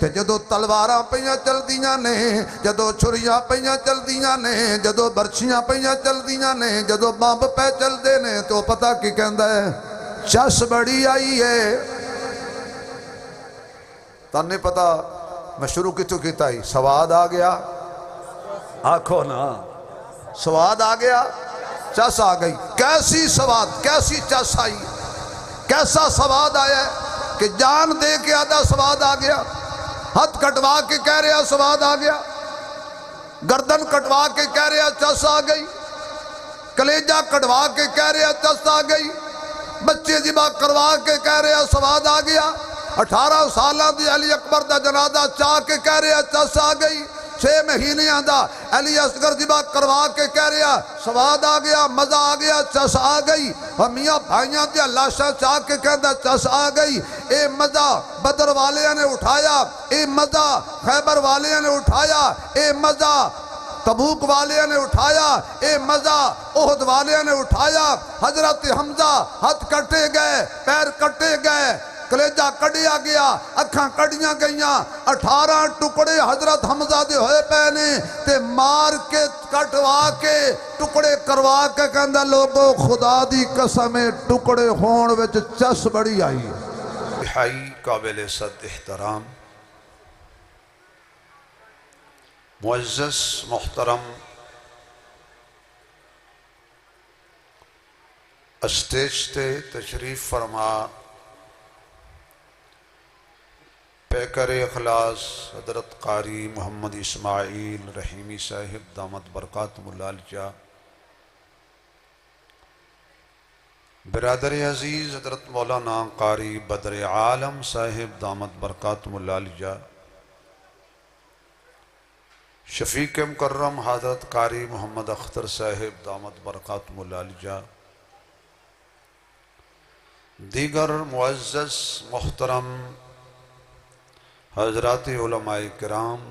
تے جدو تلواراں پہیاں چل دیاں نے، جدو چھریاں پہیاں چل دیاں نے، جدو برچیاں پہیاں چل دیاں نے، جدو بامب پہ چل دے نے تو پتہ کی کہندہ ہے چس بڑی آئی ہے۔ تن نہیں پتہ میں شروع کتوں کیتا ہی سواد آ گیا، آنکھو نا سواد آ گیا، چس آ گئی۔ کیسی سواد، کیسی چس آئی، کیسا سواد آیا ہے کہ جان دے کے آدھا سواد آ گیا، ہاتھ کٹوا کے کہہ رہا سواد آ گیا، گردن کٹوا کے کہہ رہا چس آ گئی، کلیجہ کٹوا کے کہہ رہا چس آ گئی، بچے ذبح کروا کے کہہ رہا سواد آ گیا، 18 سالہ دی علی اکبر دا جنازہ چاہ کے کہہ رہا چس آ گئی، 6 مہینے آندہ علی اصغر ذبح کروا کے کہہ رہا سواد آ گیا، مزہ آ گیا، چس آ گئی، اور میاں بھائیاں دیا لاشاں چاہ کے کہندہ چس آ گئی۔ اے مزہ بدر والے نے اٹھایا، اے مزہ خیبر والے نے اٹھایا، اے مزہ تبوک والے نے اٹھایا، اے مزہ احد والے نے اٹھایا۔ حضرت حمزہ ہاتھ کٹے گئے، پیر کٹے گئے، کلیجہ کڑیا گیا، اکھاں کڑیاں گئیاں، 18 ٹکڑے حضرت حمزہ دے ہوئے پہنے تے مار کے کٹوا کے ٹکڑے کروا کے کہندہ لوگو خدا دی قسمیں ٹکڑے ہون وچ چس بڑی آئی۔ بہائی قابل صد احترام معزز محترم اسٹیج تے تشریف فرما پیکر اخلاص حضرت قاری محمد اسماعیل رحیمی صاحب دامت برکاتہم العالیہ، برادر عزیز حضرت مولانا قاری بدر عالم صاحب دامت برکاتہم العالیہ، شفیق مکرم حضرت قاری محمد اختر صاحب دامت برکاتہم العالیہ، دیگر معزز محترم حضرات علماء کرام،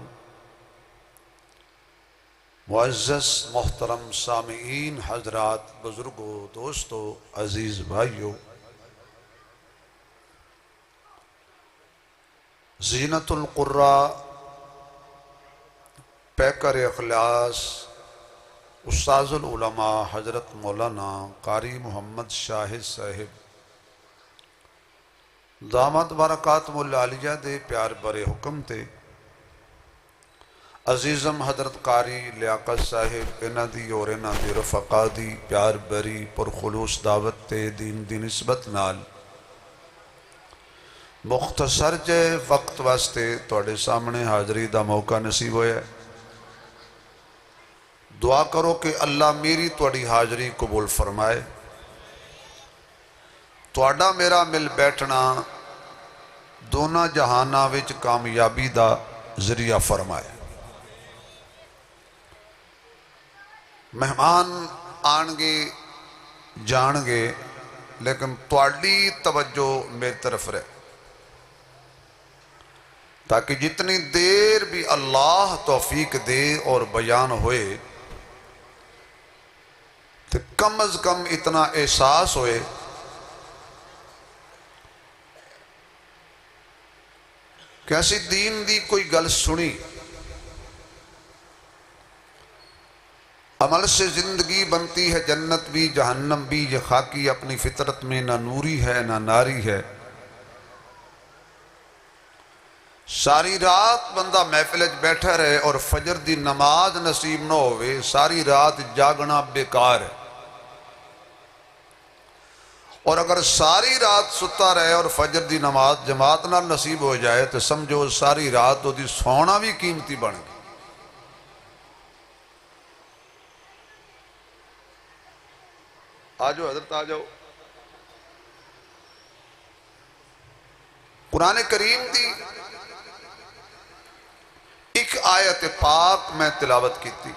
معزز محترم سامعین حضرات، بزرگوں، دوستوں، عزیز بھائیوں، زینت القرآ پیکر اخلاص استاذ العلماء حضرت مولانا قاری محمد شاہد صاحب دامت برکاتہم العالیہ دے پیار برے حکم تے عزیزم حضرت قاری لیاقت صاحب انہ دی اور انہ دی رفقا دی پیار بری پر خلوص دعوت تے دین دی نسبت نال مختصر جے وقت واسطے توڑے سامنے حاضری دا موقع نصیب ہویا ہے۔ دعا کرو کہ اللہ میری توڑی حاضری قبول فرمائے، توڑا میرا مل بیٹھنا دونہ جہانہ وچ کامیابی دا ذریعہ فرمائے۔ مہمان آنگے جانگے لیکن توڑی توجہ میری طرف رہے، تاکہ جتنی دیر بھی اللہ توفیق دے اور بیان ہوئے تو کم از کم اتنا احساس ہوئے کہ ایسی دین دی کوئی گل سنی، عمل سے زندگی بنتی ہے جنت بھی جہنم بھی، یہ خاکی اپنی فطرت میں نہ نوری ہے نہ ناری ہے۔ ساری رات بندہ محفل بیٹھا رہے اور فجر دی نماز نصیب نہ ہوئے، ساری رات جاگنا بیکار ہے، اور اگر ساری رات ستا رہے اور فجر دی نماز جماعت نہ نصیب ہو جائے تو سمجھو ساری رات وہ دی سونا بھی قیمتی بن گئی۔ آجو حضرت آجو، قرآن کریم دی ایک آیت پاک میں تلاوت کی تھی،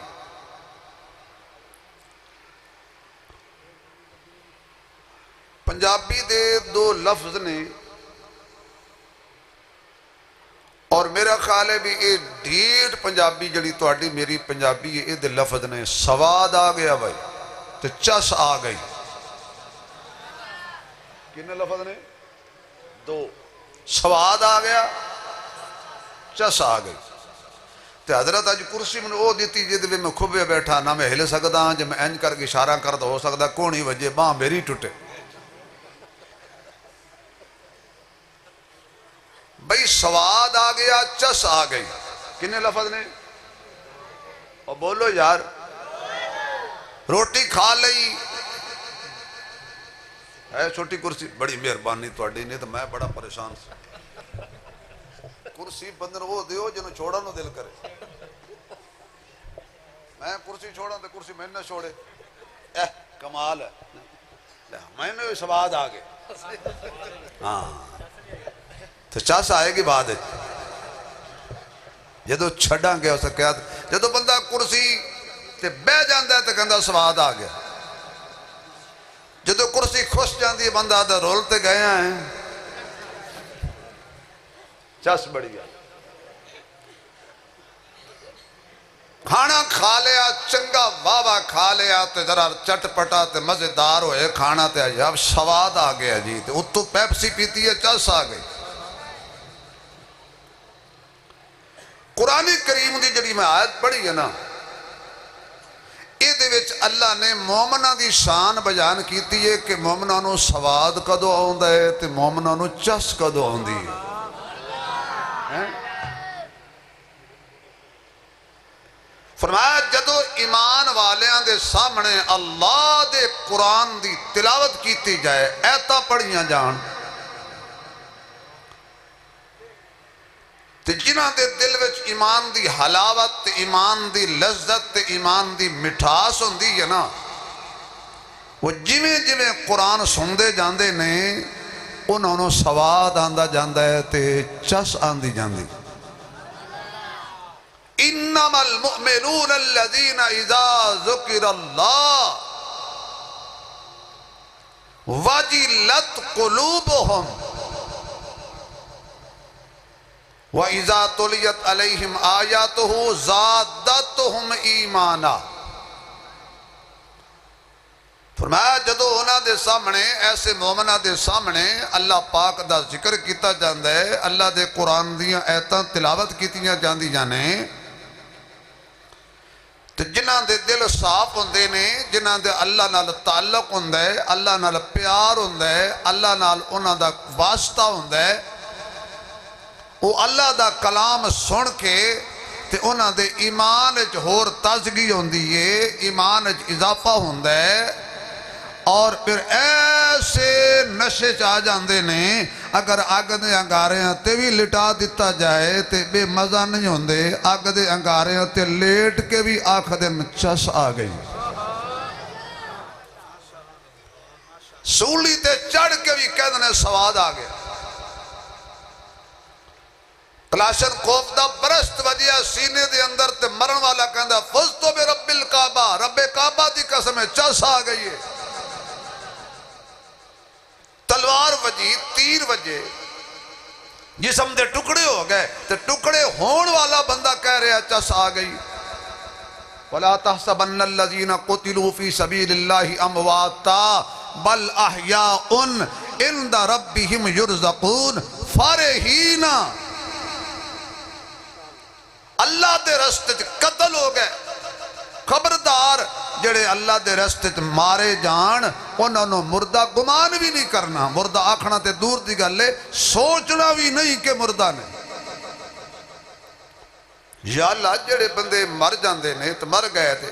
پنجابی دے 2 لفظ نے، اور میرا خیال ہے بھی یہ ڈھیڑ پنجابی جڑی توڑی میری پنجابی ہے، یہ دے لفظ نے سواد آ گیا بھائی تو چس آ گئی۔ کتنے لفظ نے؟ 2، سواد آ گیا چس آ گئی تے حضرت اج کرسی میں وہ دیتی جہد میں کھبے بیٹھا نہ میں ہل سکتا ہاں، جے میں انج کر کے اشارہ کرتا ہو سکتا کونی وجہ باں میری ٹوٹے. بھئی سواد آ گیا، چس آ گئی. کنے لفظ نے؟ اور بولو یار. روٹی کھا لئی ہے چھوٹی کرسی، بڑی مہربانی تواڈی نے تو میں بڑا پریشان سی. کرسی بندن وہ دیو جنہوں چھوڑا نو دل کرے. میں کرسی چھوڑا تو کرسی میں نہ چھوڑے. کمال ہے. میں نے سواد آ گئے. ہاں تو چاس آئے گی بعد جدو چھڑا گیا اس کیا جدو بندہ کرسی تے بہ جاندہ ہے تو کہندہ سواد آ گیا. جدو کرسی خوش جاندی ہے بندہ دا رولتے گئے ہیں چس بڑی گیا. کھانا کھا لیا چنگا واہ کھا لیا تے ذرا چٹ پٹا تے مزیدار ہوئے کھانا تے اب سواد آ گیا جی تے اتو پیپسی پیتی ہے چس آ گئی. قرآن کریم دی جڑی میں آیت پڑھی ہے نا یہ وچ اللہ نے مومنہ دی شان بیان کیتی ہے کہ مومنہ نو سواد کدو آؤندا ہے تے مومنہ نو چس کدو آؤندی ہے. فرمایا جدو ایمان والیاں دے سامنے اللہ دے قرآن دی تلاوت کیتی جائے ایتا پڑھیاں جان تے جنہاں دے دل وچ ایمان دی حلاوت تے ایمان دی لذت تے ایمان دی مٹھاس ہوندی ہے نا وہ جویں جویں قرآن سندے جاندے نے انہوں نے سواد آندہ جاندہ ہے تے چس آندی جاندی. انما المؤمنون الذين اذا ذکر اللہ وجلت قلوبهم وَإِذَا تُلِيَتْ عَلَيْهِمْ آيَاتُهُ زَادَتْهُمْ ایمانا. فرمایا جدو انہاں دے سامنے ایسے مومنہ دے سامنے اللہ پاک دا ذکر کیتا جاندہ ہے اللہ دے قرآن دیاں ایتاں تلاوت کیتیاں جاندی جانے تو جنہاں دے دل صاف ہوندے نے جنہاں دے اللہ نال تعلق ہوندہ ہے اللہ نال پیار ہوندہ ہے اللہ نال انہاں دا واسطہ ہوندہ ہے وہ اللہ دا کلام سن کے تے انہاں دے ایمان ہور تازگی ہوندی ہے ایمان اضافہ ہوندہ ہے اور پھر ایسے نشے چاہ جاندے نے اگر آگ دے انگاریاں تے بھی لٹا دیتا جائے تے بے مزہ نہیں ہوندے آگ دے انگاریاں تے لیٹ کے بھی آنکھ دن چس آ گئی سولی تے چڑھ کے بھی کہہ دنے سواد آ گیا. کلاشن کوفتہ برست وجہ سینے دے اندر تے مرن والا کہندہ فزتو بے رب الکعبہ رب کعبہ دی قسم چس آ گئی ہے. تلوار وجی تیر وجے جسم دے ٹکڑے ہو گئے تے ٹکڑے ہون والا بندہ کہہ رہا چس آ گئی. وَلَا تَحْسَبَنَّ الَّذِينَ قُتِلُوا فِي سَبِيلِ اللَّهِ أَمْوَاتًا بَلْ أَحْيَاءٌ عِنْدَ رَبِّهِمْ يُرْزَقُونَ فَرِحِينَ. اللہ دے رستے قتل ہو گئے خبردار جڑے اللہ دے رستے مارے جان انہوں نے مردہ گمان بھی نہیں کرنا مردہ آکھنا تے دور دی گلے سوچنا بھی نہیں کہ مردہ نے. یا اللہ جڑے بندے مر جاندے نے تو مر گئے تھے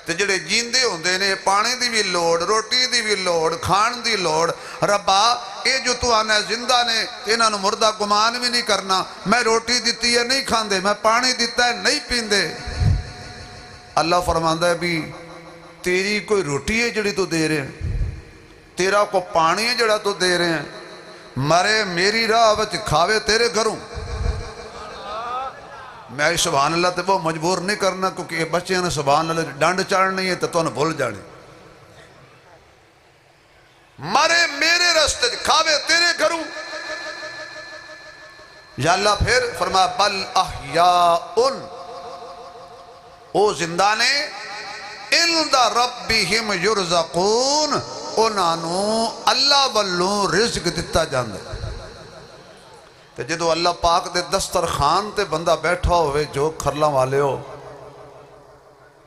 تے جڑے جیندے ہوندے نے پانی دی بھی لوڑ روٹی دی بھی لوڑ کھان دی لوڑ ربا اے جو تو آنا زندہ نے انہاں نو مردہ گمان بھی نہیں کرنا میں روٹی دیتی ہے نہیں کھاندے میں پانی دیتا ہے نہیں پیندے. اللہ فرماندہ ہے بھی تیری کوئی روٹی ہے جڑی تو دے رہے ہیں تیرا کو پانی ہے جڑا تو دے رہے ہیں مرے میری راہ وچ کھاوے تیرے گھروں. میں سبحان اللہ تے وہ مجبور نہیں کرنا کیونکہ یہ بچے نے سبحان اللہ ڈانڈ چاڑ نہیں ہے تو انہیں بھول جانے مرے میرے رستے کھاوے تیرے گھروں. یا اللہ پھر فرمایا بل احیاءن او زندہ نے عند ربہم یرزقون انہوں اللہ والوں رزق دیتا جاندے. تے جدو اللہ پاک دے دسترخوان تے بندہ بیٹھا ہوئے جو کھرلاں والے ہو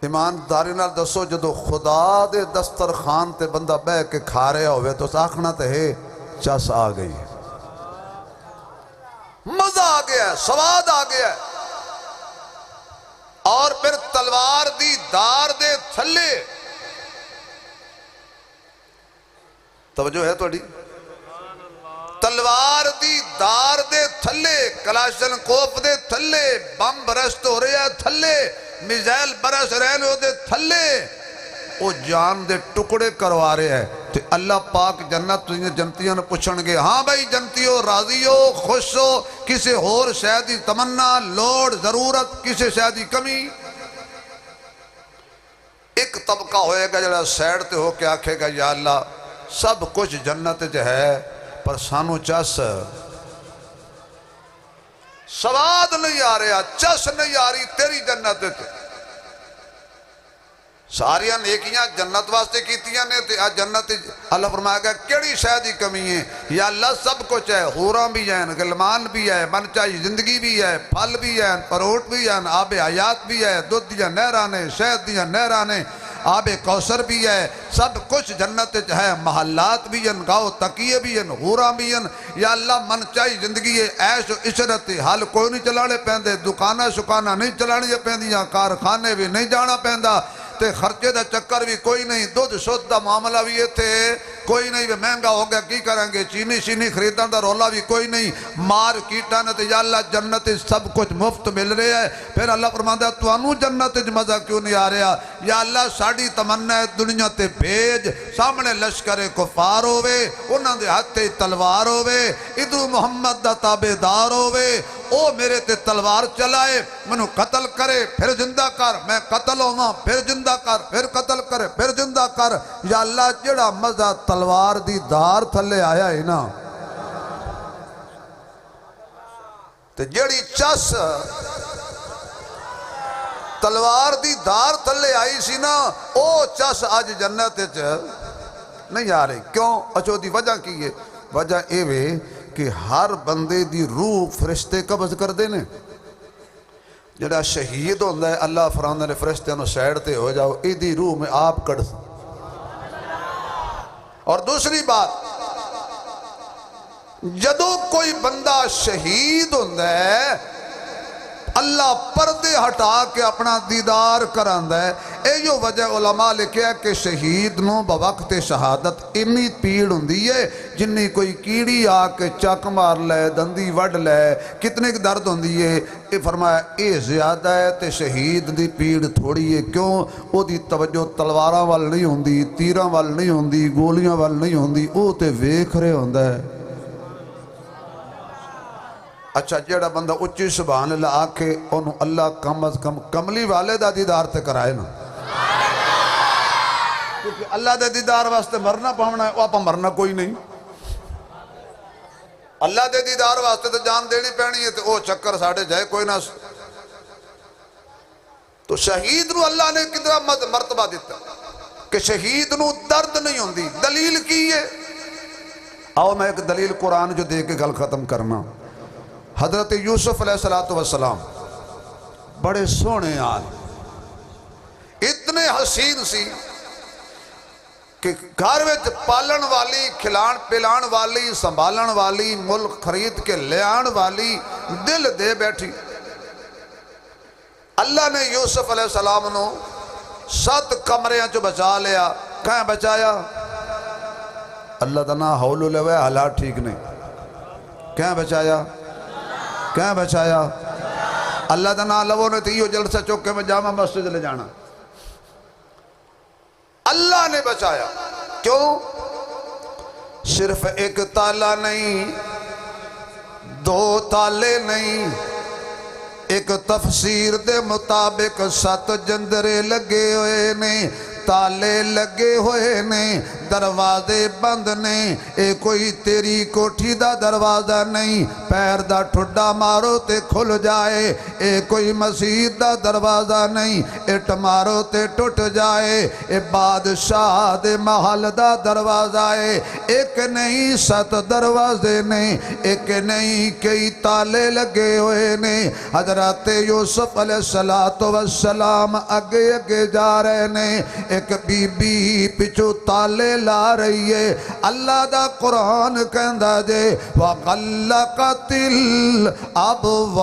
ایمانداری نال دسو جدو خدا دے دسترخوان تے بندہ بہ کے کھا رہا ہوئے تو آکھنا تے ہے چس آ گئی مزہ آ گیا ہے سواد آ گیا ہے اور پھر تلوار دی دار دے تھلے توجہ ہے توڑی تلوار دی دار دے تھلے کلاشن کوف دے تھلے بم برست ہو رہے ہیں تھلے میزائل برس رہنے ہو دے تھلے وہ جان دے ٹکڑے کروا رہے ہیں تو اللہ پاک جنت جنتیاں نے پوچھن گے ہاں بھائی جنتیوں راضی ہو خوش ہو کسے اور شاید تمنا لوڑ ضرورت کسے شاید کمی ایک طبقہ ہوئے گا جڑا سیڈ تے ہو کے آکھے گا یا اللہ سب کچھ جنت جو ہے پر سانو چس سواد نہیں آ رہا چس نہیں آ رہی تیری جنت تے ساریاں نیکیاں جنت واسطے کیتیاں نے تے جنت اللہ فرمائے گا کیڑی شاید ہی کمی ہے یا اللہ سب کچھ ہے حوراں بھی ہیں غلمان بھی ہے من چاہی زندگی بھی ہے پھل بھی ہے فروٹ بھی ہے آب حیات بھی ہے دودھ دیا نہرانے شہد دیا نہرانے آب کوثر بھی ہے سب کچھ جنت ہے محلات بھی ہیں گاؤ تکیے بھی ہیں حوراں بھی ہیں یا اللہ من چاہی زندگی ہے عیش و عشرت حال کوئی نہیں چلانے پہندے دکانہ شکانہ نہیں چلانے پہندیاں کارخانے بھی نہیں جانا پہندا تے خرچے دا چکر بھی کوئی نہیں دودھ شدھ دا معاملہ بھی یہ تھے کوئی نہیں بھی مہنگا ہو گیا کی کریں گے چینی شینی خریدن دا رولا بھی کوئی نہیں مار کیٹانت یا اللہ جنت سب کچھ مفت مل رہے ہیں پھر اللہ فرماتا ہے تو انو جنت مزہ کیوں نہیں آ رہا یا اللہ ساڑی تمنا ہے دنیا تے بھیج سامنے لشکر کفار ہوئے انہاں دے ہاتھ تے تلوار ہوئے ادھر محمد دا تابعدار ہوئے او میرے تے تلوار چلائے منو قتل کرے پھر زندہ کر میں قتل ہوں پھر زندہ کر پھر قتل کرے پھر زندہ کر یا اللہ جڑا مزہ تلوار دی دار تھلے آیا ہے نا تے جڑی چس تلوار دی دار تھلے آئی سی نا او چس آج جنت نہیں آ رہی کیوں اچھو دی وجہ کی ہے وجہ اے وے کہ ہر بندے دی روح فرشتے قبض کر دینے جڑا شہید ہوندہ ہے اللہ فرماندے نے فرشتے انہوں سیڈ تے ہو جاؤ ای دی روح میں آپ کڑ اور دوسری بات جدو کوئی بندہ شہید ہوندہ ہے اللہ پردے ہٹا کے اپنا دیدار کراندہ ہے ایو وجہ علماء لکھے ہے کہ شہید نو بوقت شہادت انی پیڑ ہوندی ہے جنہی کوئی کیڑی آ کے چک مار لے دندی وڈ لے کتنے کی درد ہوندی ہے اے فرمایا اے زیادہ ہے تے شہید دی پیڑ تھوڑی ہے کیوں او دی توجہ تلواراں وال نہیں ہوندی تیراں وال نہیں ہوندی گولیاں وال نہیں ہوندی او تے ویکھ رہے ہوندہ ہے اچھا جیڑا بندہ اچھی سبحان اللہ آکھے انہوں اللہ کم از کم کملی والے دا دیدار تے کرائے نا کیونکہ اللہ دے دیدار واسطے مرنا پہمنا ہے وہ آپ مرنا کوئی نہیں اللہ دے دیدار واسطے تو جان دینی پہنی ہے تو وہ چکر ساڑھے جائے کوئی نہ تو شہید نو اللہ نے کتنا مرتبہ دیتا کہ شہید نو درد نہیں ہوندی دلیل کی ہے آؤ میں ایک دلیل قرآن جو دے کے گل ختم کرنا حضرت یوسف علیہ السلام بڑے سونے آل اتنے حسین سی کہ گھر وچ پالن والی کھلان پلان والی سنبھالن والی ملک خرید کے لے آن والی دل دے بیٹھی اللہ نے یوسف علیہ السلام نو 7 کمریاں جو بچا لیا کہیں بچایا اللہ تعالیٰ حولو لے ہوئے حالات ٹھیک نہیں کہیں بچایا کہیں بچایا اللہ تعالیٰ لوگوں نے تیو جلسہ چوکے میں جامع مسجد لے جانا اللہ نے بچایا کیوں صرف ایک تالا نہیں 2 تالے نہیں ایک تفسیر دے مطابق 7 جندرے لگے ہوئے نے تالے لگے ہوئے نے دروازے بند نے اے کوئی تیری کوٹھی دا دروازہ نہیں پیر دا ٹھڈا مارو تے کھل جائے اے کوئی مسجد دا دروازہ نہیں اٹ مارو تے ٹوٹ جائے اے بادشاہ دے محل دا دروازہ ہے ایک نہیں 7 دروازے نے ایک نہیں کئی تالے لگے ہوئے نے حضرت یوسف علیہ السلام اگے اگے جا رہے نے ایک بی بی پچھو تالے لا رہی ہے اللہ دا قرآن کہندا جے وَغَلَّقَتِ الْأَبْوَابَ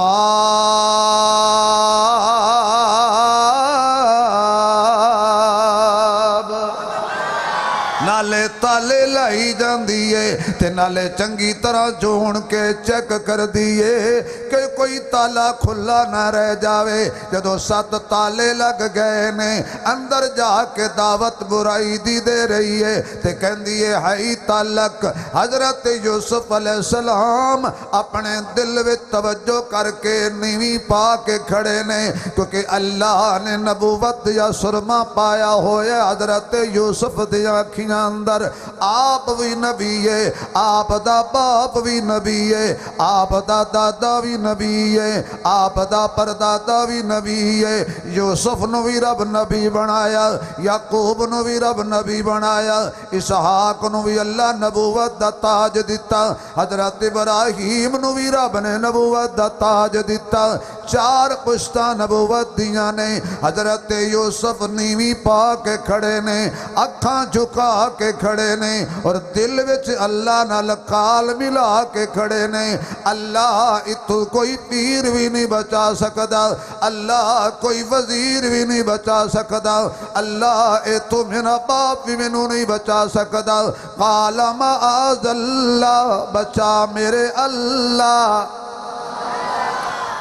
نالے تالے لائی جان دیئے تے نالے چنگی طرح جون کے چیک کر دیئے کہ کوئی تالا کھلا نہ رہ جاوے جدو 7 تالے لگ گئے نے اندر جا کے دعوت برائی دی دے رہی ہے تے کہن دیئے ہائی تالک حضرت یوسف علیہ السلام اپنے دل وچ توجہ کر کے نیوی پا کے کھڑے نے کیونکہ اللہ نے نبوت یا سرما پایا ہوئے حضرت یوسف دیا آنکھیاں اندر آپ بھی نبی ہے آپ دا باپ بھی نبی ہے آپ دا دادا بھی نبی ہے آپ دا پردادا بھی نبی ہے یوسف نو بھی رب نبی بنایا یعقوب نو بھی رب نبی بنایا اسحاق نو بھی اللہ نبوت دا تاج دیتا حضرت ابراہیم نو بھی رب نے نبوت دا تاج دیتا 4 پشتہ نبوت دیاں نے حضرت یوسف نیوی پا کے کھڑے نے اکھاں جھکا کے کھڑے نے اور دل وچ اللہ نال کال ملا کے کھڑے نے اللہ اتو کوئی پیر بھی نہیں بچا سکدا اللہ کوئی وزیر بھی نہیں بچا سکدا اللہ اتو میرا باپ بھی مینوں نہیں بچا سکدا قال معاذ اللہ بچا میرے اللہ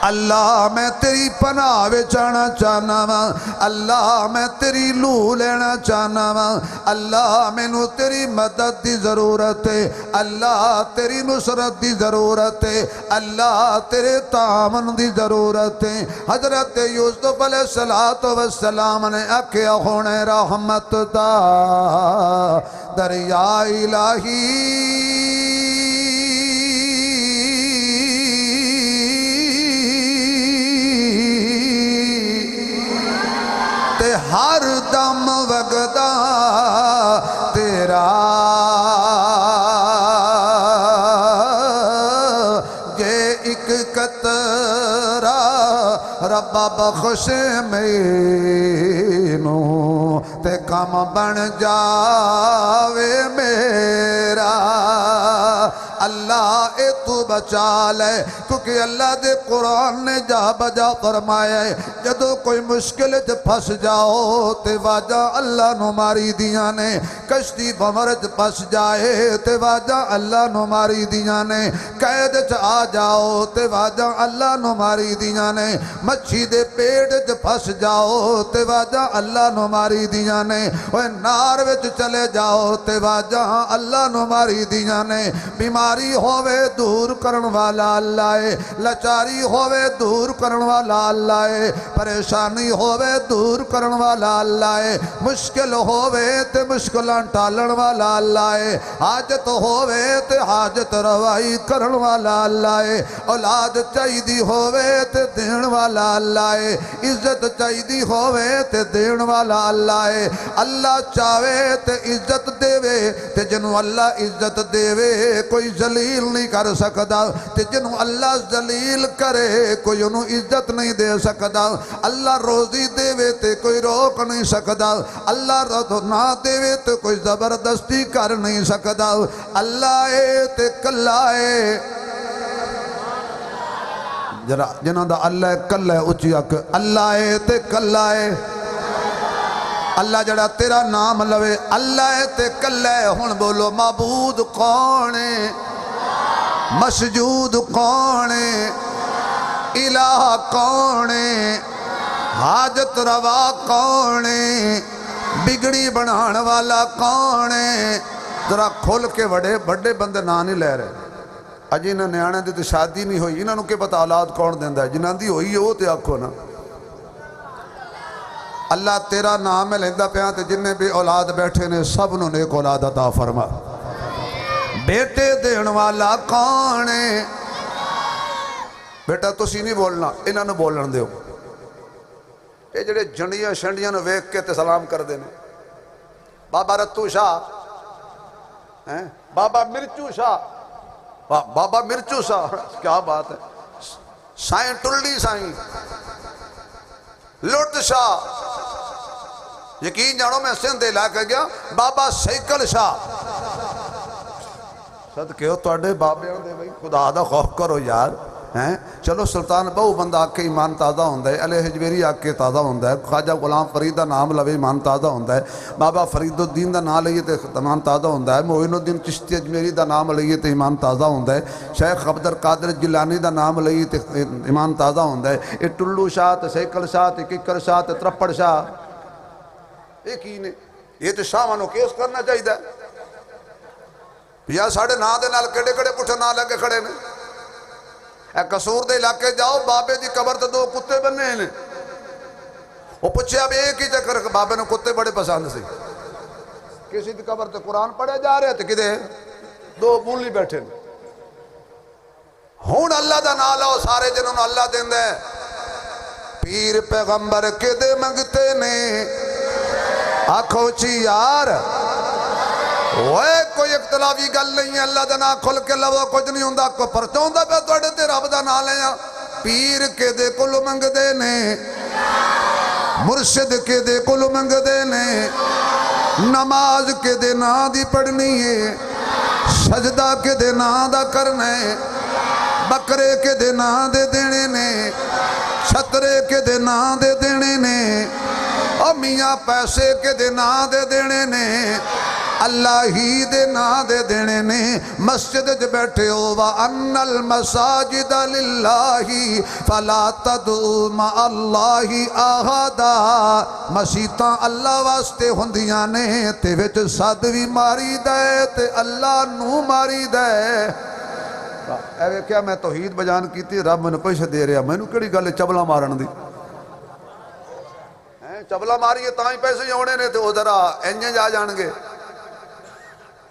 اللہ میں تیری پناہ وچانا چاہنا وا اللہ میں تیری لو لینا چاہنا وا اللہ میں نو تیری مدد دی ضرورت ہے اللہ تیری نصرت دی ضرورت ہے اللہ تیرے تعاون دی ضرورت ہے حضرت یوسف علیہ السلام نے اکھیا ہونے رحمت دا دریا الہی ہر دم وگدا تیرا یہ ایک قطرہ ربا بخش مینوں تے کم بن جاوے میرا اللہ اے تو بچا لے کیونکہ اللہ دے قرآن نے جا بجا فرمایا ہے جدو کوئی مشکل پھس جاؤ تے واجہ اللہ نو ماری دیاں نے کشتی بمرج پھس جائے تے واجہ اللہ نو ماری دیاں نے قید آ جاؤ تے واجہ اللہ نو ماری دیاں نے مچھی دے پیٹ پھس جاؤ تے واجہ اللہ نو ماری دیاں نے نار وچ چلے جاؤ تے واجہ اللہ نو ماری دیاں نے بیماری ہووے دور کرن والا اللہ ہے لچاری ہووے دور کرن والا اللہ ہے پریشانی ہووے دور کرن والا اللہ ہے مشکل ہووے تے مشکلاں ٹالن والا اللہ ہے حاجت ہووے تے حاجت روائی کرن والا اللہ ہے اولاد چاہیدی ہووے تے دین والا اللہ ہے عزت چاہیدی ہووے تے دین والا اللہ ہے اللہ چاہوے تے عزت دے وے تے جنو اللہ عزت دے وے کوئی ذلیل نہیں کر سکتا تے جنو اللہ ذلیل کرے کوئی انہوں عزت نہیں دے سکتا اللہ روزی دے وے تے کوئی روک نہیں سکتا اللہ رضا نہ دے وے تے کوئی زبردستی کر نہیں سکتا اللہ اے تے کلا اے جنہاں دا اللہ کلا ہے اچھی اک اللہ اے تے کلا اے اللہ جڑا تیرا نام لوے اللہ تے کلے ہن بولو معبود کون ہے مسجود کون ہے الہ کون ہے حاجت روا کون ہے بگڑی بنان والا کون ہے ذرا کھول کے بڑے بندے نا نہیں لے رہے اجی انہاں نیانے دی تے شادی نہیں ہوئی انہاں نوں کہ پتہ اولاد کون دیندا ہے جنہاں دی ہوئی ہے وہ تے آکھو نا اللہ تیرا نام میں لیندہ پہ آتے جنہیں بھی اولاد بیٹھے نے سب نو نیک اولاد عطا فرما بیٹے دین والا کون ہے بیٹا تسی نہیں بولنا انہاں نو بولن دیو یہ جڑے جنڈیاں شنڈیاں نو ویک کے تے سلام کر دینے بابا رتو شاہ بابا مرچو شاہ بابا مرچو شاہ کیا بات ہے سائیں ٹلڈی سائیں لٹ شاہ یقین جانو میں سندھ علاقے گیا بابا سیکل شاہ صدقے ہو توڑے بابے ہوں دے بھائی خدا دا خوف کرو یار چلو سلطان بہو بندہ آکے ایمان تازہ ہوندہ ہے علی حجویری آکے تازہ ہوندہ ہے خواجہ غلام فرید دا نام لوے ایمان تازہ ہوندہ ہے بابا فرید الدین دا نام لئیے تے ایمان تازہ ہوندہ ہے معین الدین چشتی اجمیری دا نام لئیے تے ایمان تازہ ہوندہ ہے شیخ عبد القادر جیلانی دا نام لئیے تے ایمان تازہ ہوندہ ہے یہ ٹلو شاہ تے سیکل شاہ تے ککر شاہ تے ترپڑ شاہ ایک ہی نے یہ تو شاہمانو کیس کرنا چاہیے دا یا ساڑھے نا دے نال کڑے کڑے پٹھے نہ لگے کھڑے نے اے قصور دے علاقے جاؤ بابے دی قبر تے دو کتے بننے ہیں وہ پچھے اب ایک ہی چکر بابے نے کتے بڑے پسند سے کسی دی قبر تے قرآن پڑھے جا رہے تھے کدے دو مولی بیٹھے نے ہون اللہ دا نالا ہو سارے جنہوں اللہ دیں دے پیر پیغمبر کے دے منگتے نے آنکھوں چی یار وہ کوئی اختلافی گل نہیں ہے اللہ دا نا کھل کے لوہ کچھ نہیں ہوندہ کوئی پرچہ ہوندہ پہ توڑے تے رب دا نا لیا پیر کے دے کلو منگ دے نے مرشد کے دے کلو منگ دے نے نماز کے دے نا دی پڑھنی ہے سجدہ کے دے نا دا کرنے بکرے کے دے نا دے دینے نے چھترے کے دے نا دے دینے نے اور میاں پیسے کے دے نا دے دینے نے اللہ ہی دے نا دے دینے نے مسجد جو بیٹھے ہو وَأَنَّ الْمَسَاجِدَ لِلَّهِ فَلَا تَدْعُوا مَعَ اللَّهِ أَحَدًا مسیتاں اللہ واسطے ہوندیاں نے تے وچ صد وی ماری دے تے اللہ نو ماری دے اے کیا میں توحید بیان کیتی رب میں نے پیسے دے رہا میں نے کڑی گلے چبلا مارن دی چبلا ماریے تائیں پیسے ہونے نے تے ادھر انجے جا جان گے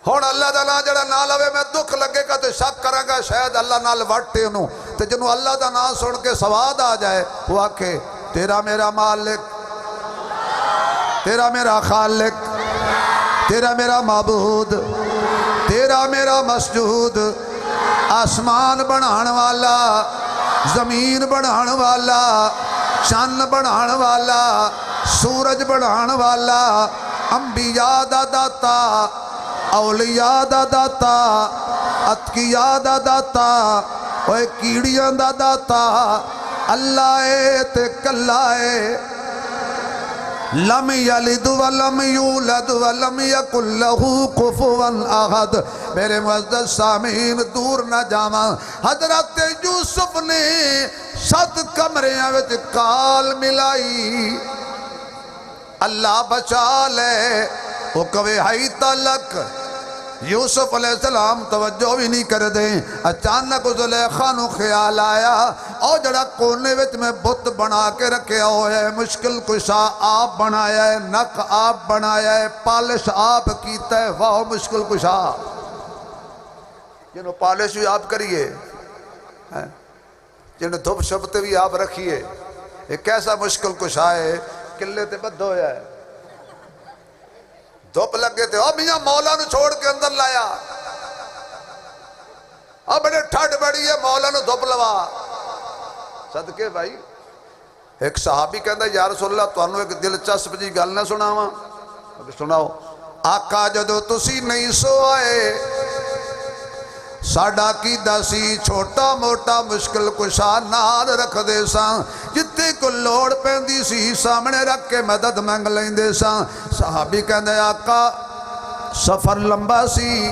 ہون اللہ دا نا جڑا نا لوے میں دکھ لگے گا تے شک کرا گا شاید اللہ نال وٹے انہوں تے جنہوں اللہ دا نا سن کے سواد آ جائے وہ آکھے تیرا میرا مالک تیرا میرا خالق تیرا میرا معبود تیرا میرا مسجود آسمان بنان والا زمین بنان والا چند بنان والا سورج بنان والا انبیاء دا داتا اولیاء دا داتا اتقیاء دا داتا اوہ کیڑیاں دا داتا اللہ اے تے کلہ اے لم یلد ولم یولد ولم یکن لہو کفوا احد میرے معزز سامعین دور نہ جاواں حضرت یوسف نے 7 کمریاں وچ کال ملائی اللہ بچا لے وہ کوئی ہائی تلک یوسف علیہ السلام توجہ بھی نہیں کر دیں اچانک زلیخا نو خیال آیا اور جڑا کونے وچ میں بت بنا کے رکھے ہوئے مشکل کشا آپ بنایا ہے نک آپ بنایا ہے پالش آپ کیتا ہے واہ مشکل کشا جنہوں پالش بھی آپ کریے جنہوں دھوپ شبتے بھی آپ رکھیے یہ کیسا مشکل کشا ہے قلے تے بد ہویا ہے دھوپ لگے تھے اب میاں مولا نو چھوڑ کے اندر لایا اب بڑے ٹھڑ بڑی ہے مولا نو دھوپ لوا صدقے بھائی ایک صحابی کہندہ یا رسول اللہ تو انہوں ایک دلچسپ جی گل نہ سناواں سناؤ آقا جدو تسی نہیں سو آئے ساڑھا کی داسی چھوٹا موٹا مشکل کشا نال رکھ دے ساں جتے کو لوڑ پہندی سی سامنے رکھ کے مدد مانگ لیں دے ساں صحابی کہندے آقا سفر لمبا سی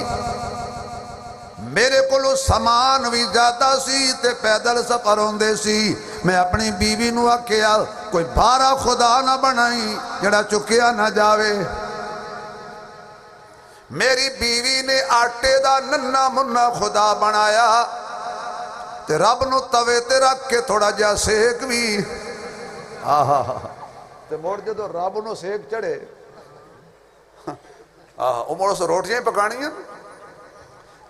میرے کلو سامان بھی زیادہ سی تے پیدل سفر ہوندے سی میں اپنی بیوی نو آکھیا کوئی بھارا خدا نہ بنائی جڑا چکیا نہ جاوے میری بیوی نے آٹے دا ننہ منہ خدا بنایا تے رب نو توے تے رکھ کے تھوڑا جا سیک بھی تے موڑ جدو رب نو سیک چڑھے مڑ اس روٹیاں پکانی ہیں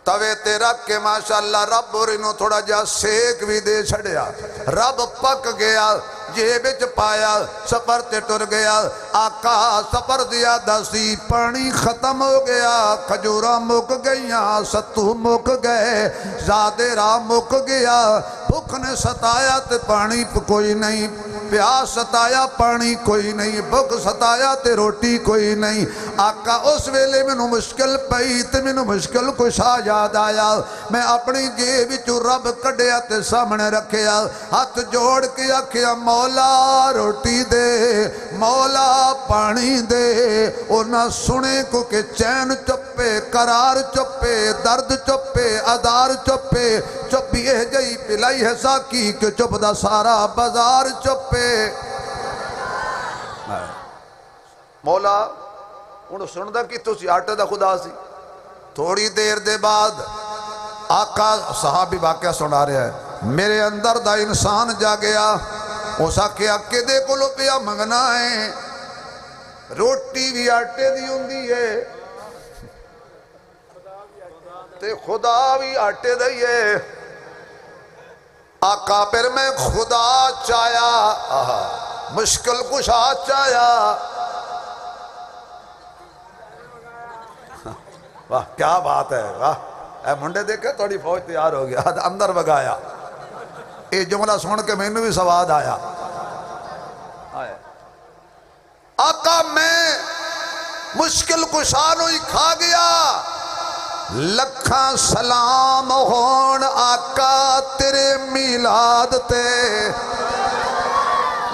توے تے رکھ کے ماشاءاللہ رب اور انہوں تھوڑا جا سیک بھی دے چھڑیا رب پک گیا جیب وچ پایا سفر تے ٹر گیا آقا سفر دیا دسی پانی ختم ہو گیا کھجورا مک گئیاں ستو مک گئے زادے راہ مک گیا بھوک نے ستایا تے پانی کوئی نہیں پیاس ستایا پانی کوئی نہیں بھوک ستایا تے روٹی کوئی نہیں آقا اس ویلے مینوں مشکل پئی تے مینوں مشکل کشا یاد آیا میں اپنی جیب وچوں رب کڈیا تے سامنے رکھیا ہاتھ جوڑ کے آکھیا مولا روٹی دے مولا پانی دے انہاں سنے کو کہ چین چپے قرار چپے درد چپے ادار چپے چپی ہے جئی پلائی ہے ساکی کہ چپ دا سارا بازار چپے مولا انہوں سندہ کی تو سی آٹے دا خدا سی تھوڑی دیر دے بعد آقا صحابی واقعہ سنا رہا ہے میرے اندر دا انسان جا گیا اسا کیا کہ دے کو لو پیا منگنا ہے روٹی بھی آٹے دی ہوندی ہے تے خدا بھی آٹے دی ہے آقا پر میں خدا چایا مشکل کشا چایا واہ کیا بات ہے واہ اے منڈے دیکھے تھوڑی فوج تیار ہو گیا اندر بگایا یہ جملہ سن کے میں نے بھی سواد آیا آقا میں مشکل کشانو ہی کھا گیا لکھاں سلام ہون آقا تیرے میلاد تے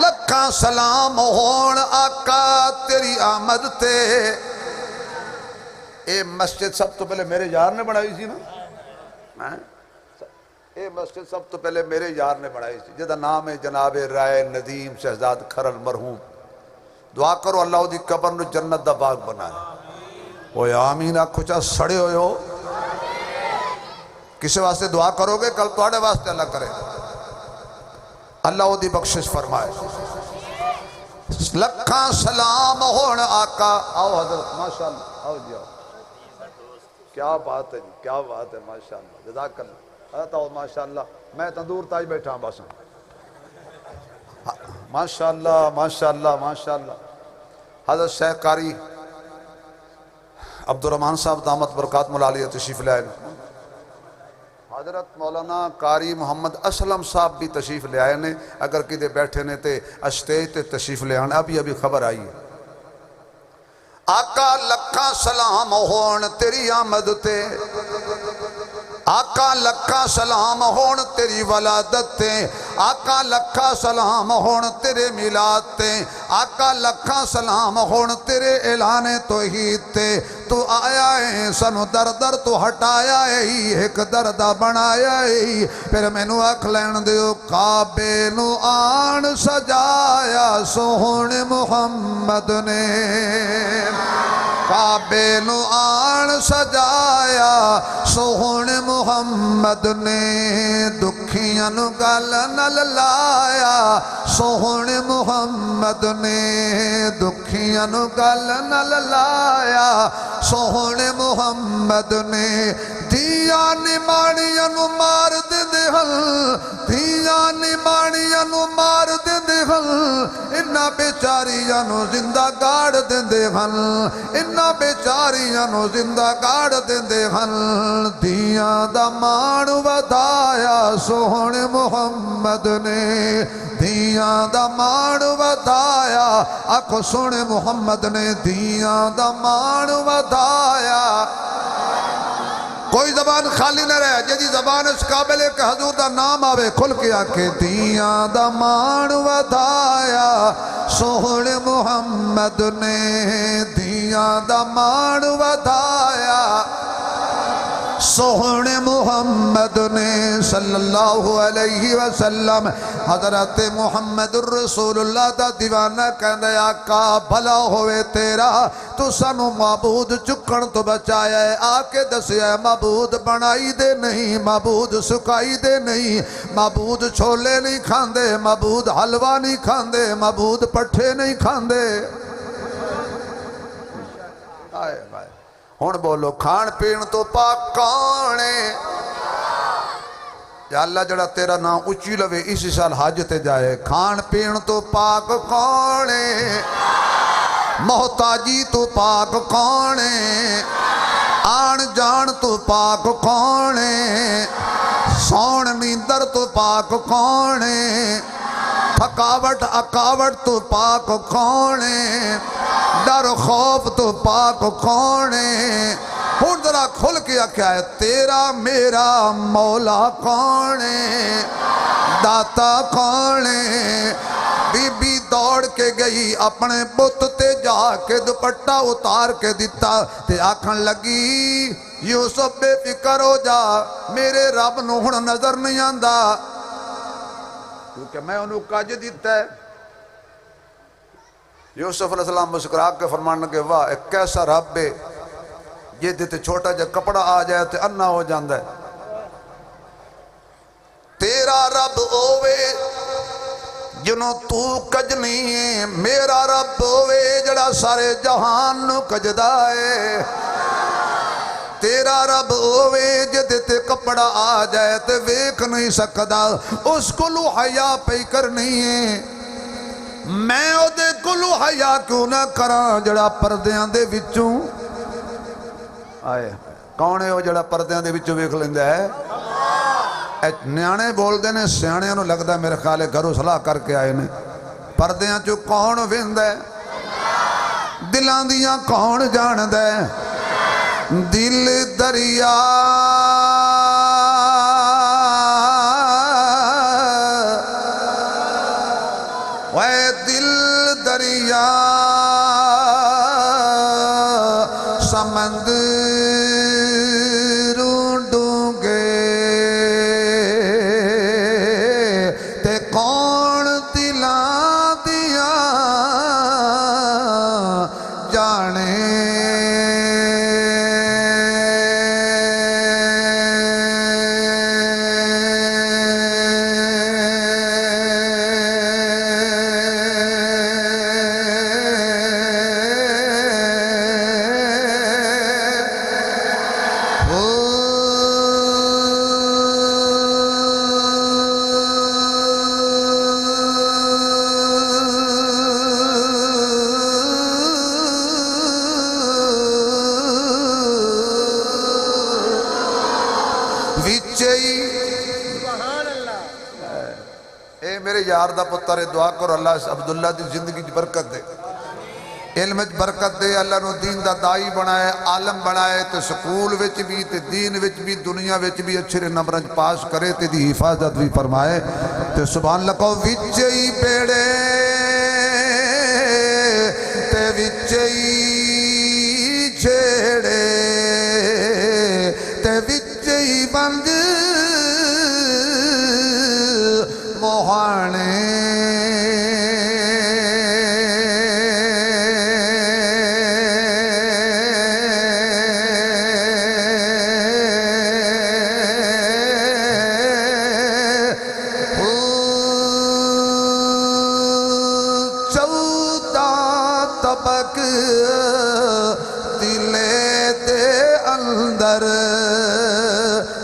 لکھاں سلام ہون آقا تیری آمد تے اے مسجد سب تو پہلے میرے یار نے بنائی سی نا اے مسجد سب تو پہلے میرے یار نے بنائی سی جدہ نام ہے جناب رائے ندیم شہزاد کھرل مرحوم دعا کرو اللہ دی قبر نو جنت دا باغ بنائے اوہ آمین آنکھو چاہ سڑے ہوئے ہو کسی واسطے دعا کرو گے کل توڑے واسطے اللہ کرے اللہ دی بخشش فرمائے لکھاں سلام ہون آقا آؤ حضرت ماشاءاللہ آؤ جی آؤ کیا بات ہے جی کیا بات ہے ماشاءاللہ جزاک اللہ حضرت آؤ ماشاءاللہ میں تندور تاج بیٹھا ہوں بس ماشاءاللہ ماشاءاللہ ماشاءاللہ حضرت شیخ قاری عبدالرحمن صاحب دامت برکات ملالیہ تشریف لے آئے حضرت مولانا قاری محمد اسلم صاحب بھی تشریف لے آئے نے اگر کدے بیٹھے نے تے اسٹیج تے تشریف لے آنے ابھی خبر آئی ہے آقا لکھاں سلام ہون تیری آمد تے آقا لکھاں سلام ہون تیری ولادت تے آقا لکھاں سلام ہون تیرے میلاد تے آقا لکھاں سلام ہون تیرے اعلان توحید تے تو آیا ہے سنو در در تو ہٹایا ہے ایک دردہ بنایا ہے پھر میں نو اکھ لین دیو کعبے نو آن سجایا سہون محمد نے کعبے نو آن سجایا سہون محمد نے دکھیاں نو گل نل لایا سہون محمد نے دکھیاں نو گل نل لایا سہون محمد نے دھیاں نمانیاں نو مار دے دے ہل دھیاں نمانیاں نو مار دے دے ہل انہا بیچاریاں نو زندہ گاڑ دے دے ہل انہا بیچاریاں نو زندہ گاڑ دے دے ہل دھیاں دا مان ودایا سہون محمد نے دھیاں دا مان ودایا آنکھو سہون محمد نے دھیاں دا مان ودایا کوئی زبان خالی نہ رہے جدی زبان اس قابل کہ حضور دا نام آوے کھل کے آکے دیاں دا مان ودایا سہون محمد نے دیاں دا مان ودایا سونے محمد نے صلی اللہ علیہ وسلم حضرت محمد الرسول اللہ دا دیوانہ کہندے آقا بھلا ہوئے تیرا تو سانو معبود چکن تو بچایا ہے آکے دسیا معبود بنائی دے نہیں معبود سکائی دے نہیں معبود چھولے نہیں کھاندے معبود حلوہ نہیں کھاندے معبود پٹھے نہیں کھاندے آئے بھائی ہون بولو کھان پین تو پاک کانے یا اللہ جڑا تیرا نام اچھی لوے اسی سال حج تے جائے کھان پین تو پاک کانے محتاجی تو پاک کانے آن جان تو پاک کانے سون نیندر تو پاک کانے تھکاوٹ اکاوٹ تو پاک کانے ڈر خوف تو پاک کانے ہون ذرا کھل کے کیا ہے تیرا میرا مولا کانے داتا کانے بی بی دوڑ کے گئی اپنے بت تے جا کے دوپٹہ اتار کے دیتا تے آکھن لگی یوسف بے فکر ہو جا میرے رب نو ہن نظر نہیں آندا کیونکہ میں انہوں کاج دیتا ہے یوسف علیہ السلام مسکرا کے فرمان لگے واہ ایک کیسا رب ہے یہ دیتے چھوٹا جا کپڑا آ جائے تے انا ہو جاندہ ہے تیرا رب ہوئے جنہوں تو کجنی ہے میرا رب ہوئے جڑا سارے جہان نو کجدہ ہے تیرا رب ہوئے جدے تے کپڑا آ جائے تے ویک نہیں سکدا اس کلو حیاء پہ کرنی ہے میں او دے کلو حیاء کیوں نہ کران جڑا پردیاں دے وچوں آئے کون ہے وہ جڑا پردیاں دے وچوں ویکھ لیندہ ہے نیانے بول دے نے سیانے انہوں لگتا ہے میرے خیال گھروں صلاح کر کے آئے نے پردیاں چو کون ویند ہے دلان دیاں کون جان دے دل دریا وے دل دریا سمندر ڈونگے تے کون دلاں دیاں جانے اے میرے یار دا پتر دعا کرو اللہ عبداللہ دی زندگی کی برکت دے علم برکت دے اللہ نو دین دا دائی بنائے عالم بنائے تے سکول وچ بھی تے دین وچ بھی دنیا وچ بھی اچھے نمبرنج پاس کرے تے دی حفاظت بھی فرمائے تے سبحان اللہ کو وچئی پیڑے تے وچئی چھیڑے تے وچئی بنج موہانے طبق دلے دے اندر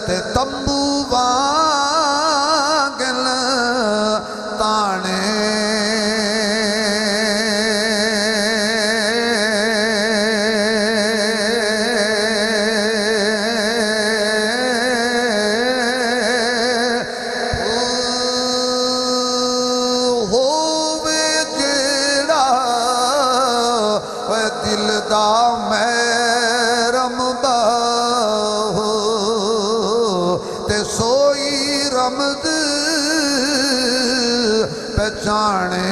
تے تمبو وانگل تانے دل دا محرم باہو تے سوئی رمض پہچانے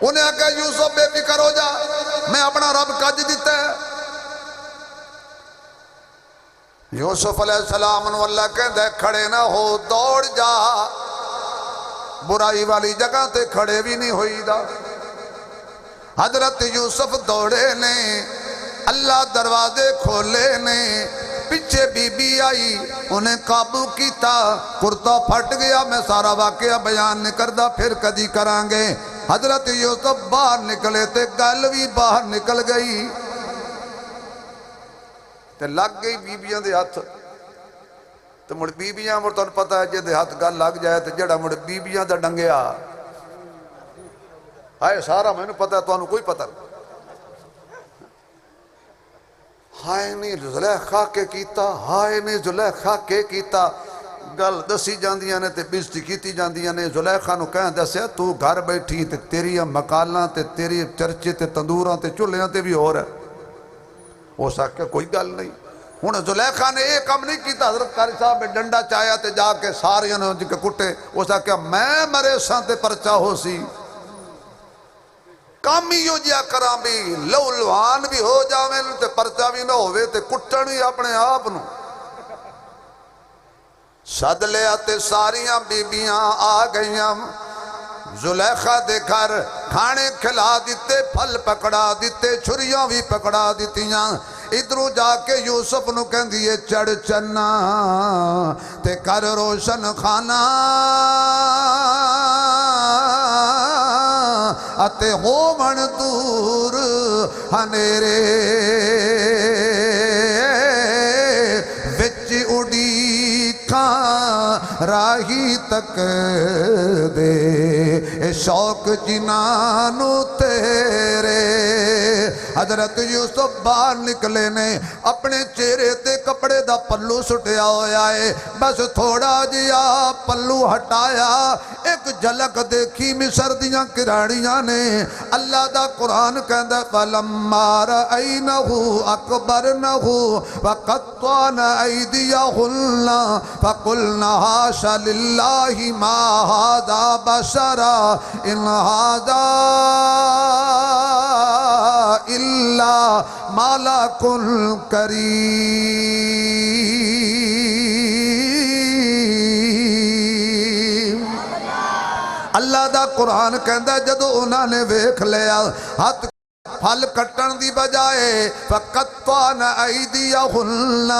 انہیں آکھا یوسف بے فکر ہو جا، میں اپنا رب کج دیتا ہے۔ یوسف علیہ السلام انہوں اللہ کہندہ ہے کھڑے نہ ہو، دوڑ جا، برائی والی جگہ تے کھڑے بھی نہیں ہوئی دا۔ حضرت یوسف دوڑے نے، اللہ دروازے کھولے نے، پیچھے بی بی آئی انہیں قابو کیتا، کرتا پھٹ گیا۔ میں سارا واقعہ بیان نہیں کردہ، پھر کدی کرانگے۔ حضرت یوسف باہر نکلے تے گل بھی باہر نکل گئی تے لگ گئی بیبیاں دے ہاتھ۔ تو مڑ بیبیاں مڑ تن پتہ ہے جے دے ہاتھ گل لگ جائے تے جڑا مڑ بیبیاں دا ڈنگیا ہائے سارا میں نے پتہ ہے، تو انہوں کوئی پتہ نہیں۔ ہائے نہیں زلیخا کے کیتا، ہائے نہیں زلیخا کے کیتا، گل دسی جاندیاں نے تے بزتی کیتی جاندیاں نے۔ زلیخا نو کہیں دسیا تو گھر بیٹھی تے تیری مکالاں تے تیری چرچے تے تندوراں تے چولہیاں تے بھی ہو رہا ہے۔ وہ سکھا کوئی گل نہیں۔ ہن زلیخا نے ایک کام نہیں کیتا، حضرت قاری صاحب میں ڈنڈا چاہیا تے جا کے ساریاں نے جن کے کٹے۔ وہ سکھا میں مرے ساں تے پرچا ہو سی، کامی ہو جیا کرام بھی، لو لوان بھی ہو جاویں تے پرچا بھی نہ ہوئے تے کٹن بھی اپنے آپ نو۔ سد لیا تے ساریاں بیبیاں آ گئیاں، زلیخا دے گھر کھانے کھلا دیتے، پھل پکڑا دیتے، چھریاں بھی پکڑا دیتیاں۔ ادھروں جا کے یوسف نو کہن دیئے چڑھ چنا تے کر روشن خانہ اتے ہو من دور ہنیرے وچ اڑی کھاں راہی تک دے شوق جنانو تیرے۔ حضرت یوسف باہر نکلے نے، اپنے چہرے تے کپڑے دا پلو سٹیا ہویا ہے، بس تھوڑا جیا پلو ہٹایا، ایک جھلک دیکھی مصر دیاں کراڑیاں نے۔ اللہ دا قرآن کہندہ فَلَمَّا رَأَيْنَهُ أَكْبَرْنَهُ وَقَطَّعْنَ أَيْدِيَهُنَّ فَقُلْنَ حَاشَ لِلَّهِ مَا هَذَا بَشَرًا إِنْ هَذَا إِلَّا مَلَكٌ كَرِيمٌ۔ اللہ دا قرآن کہندہ ہے جدو انہوں نے ویکھ لیا ہاتھ پھل کٹن دی بجائے فَقَطَّعْنَ أَيْدِيَهُنَّ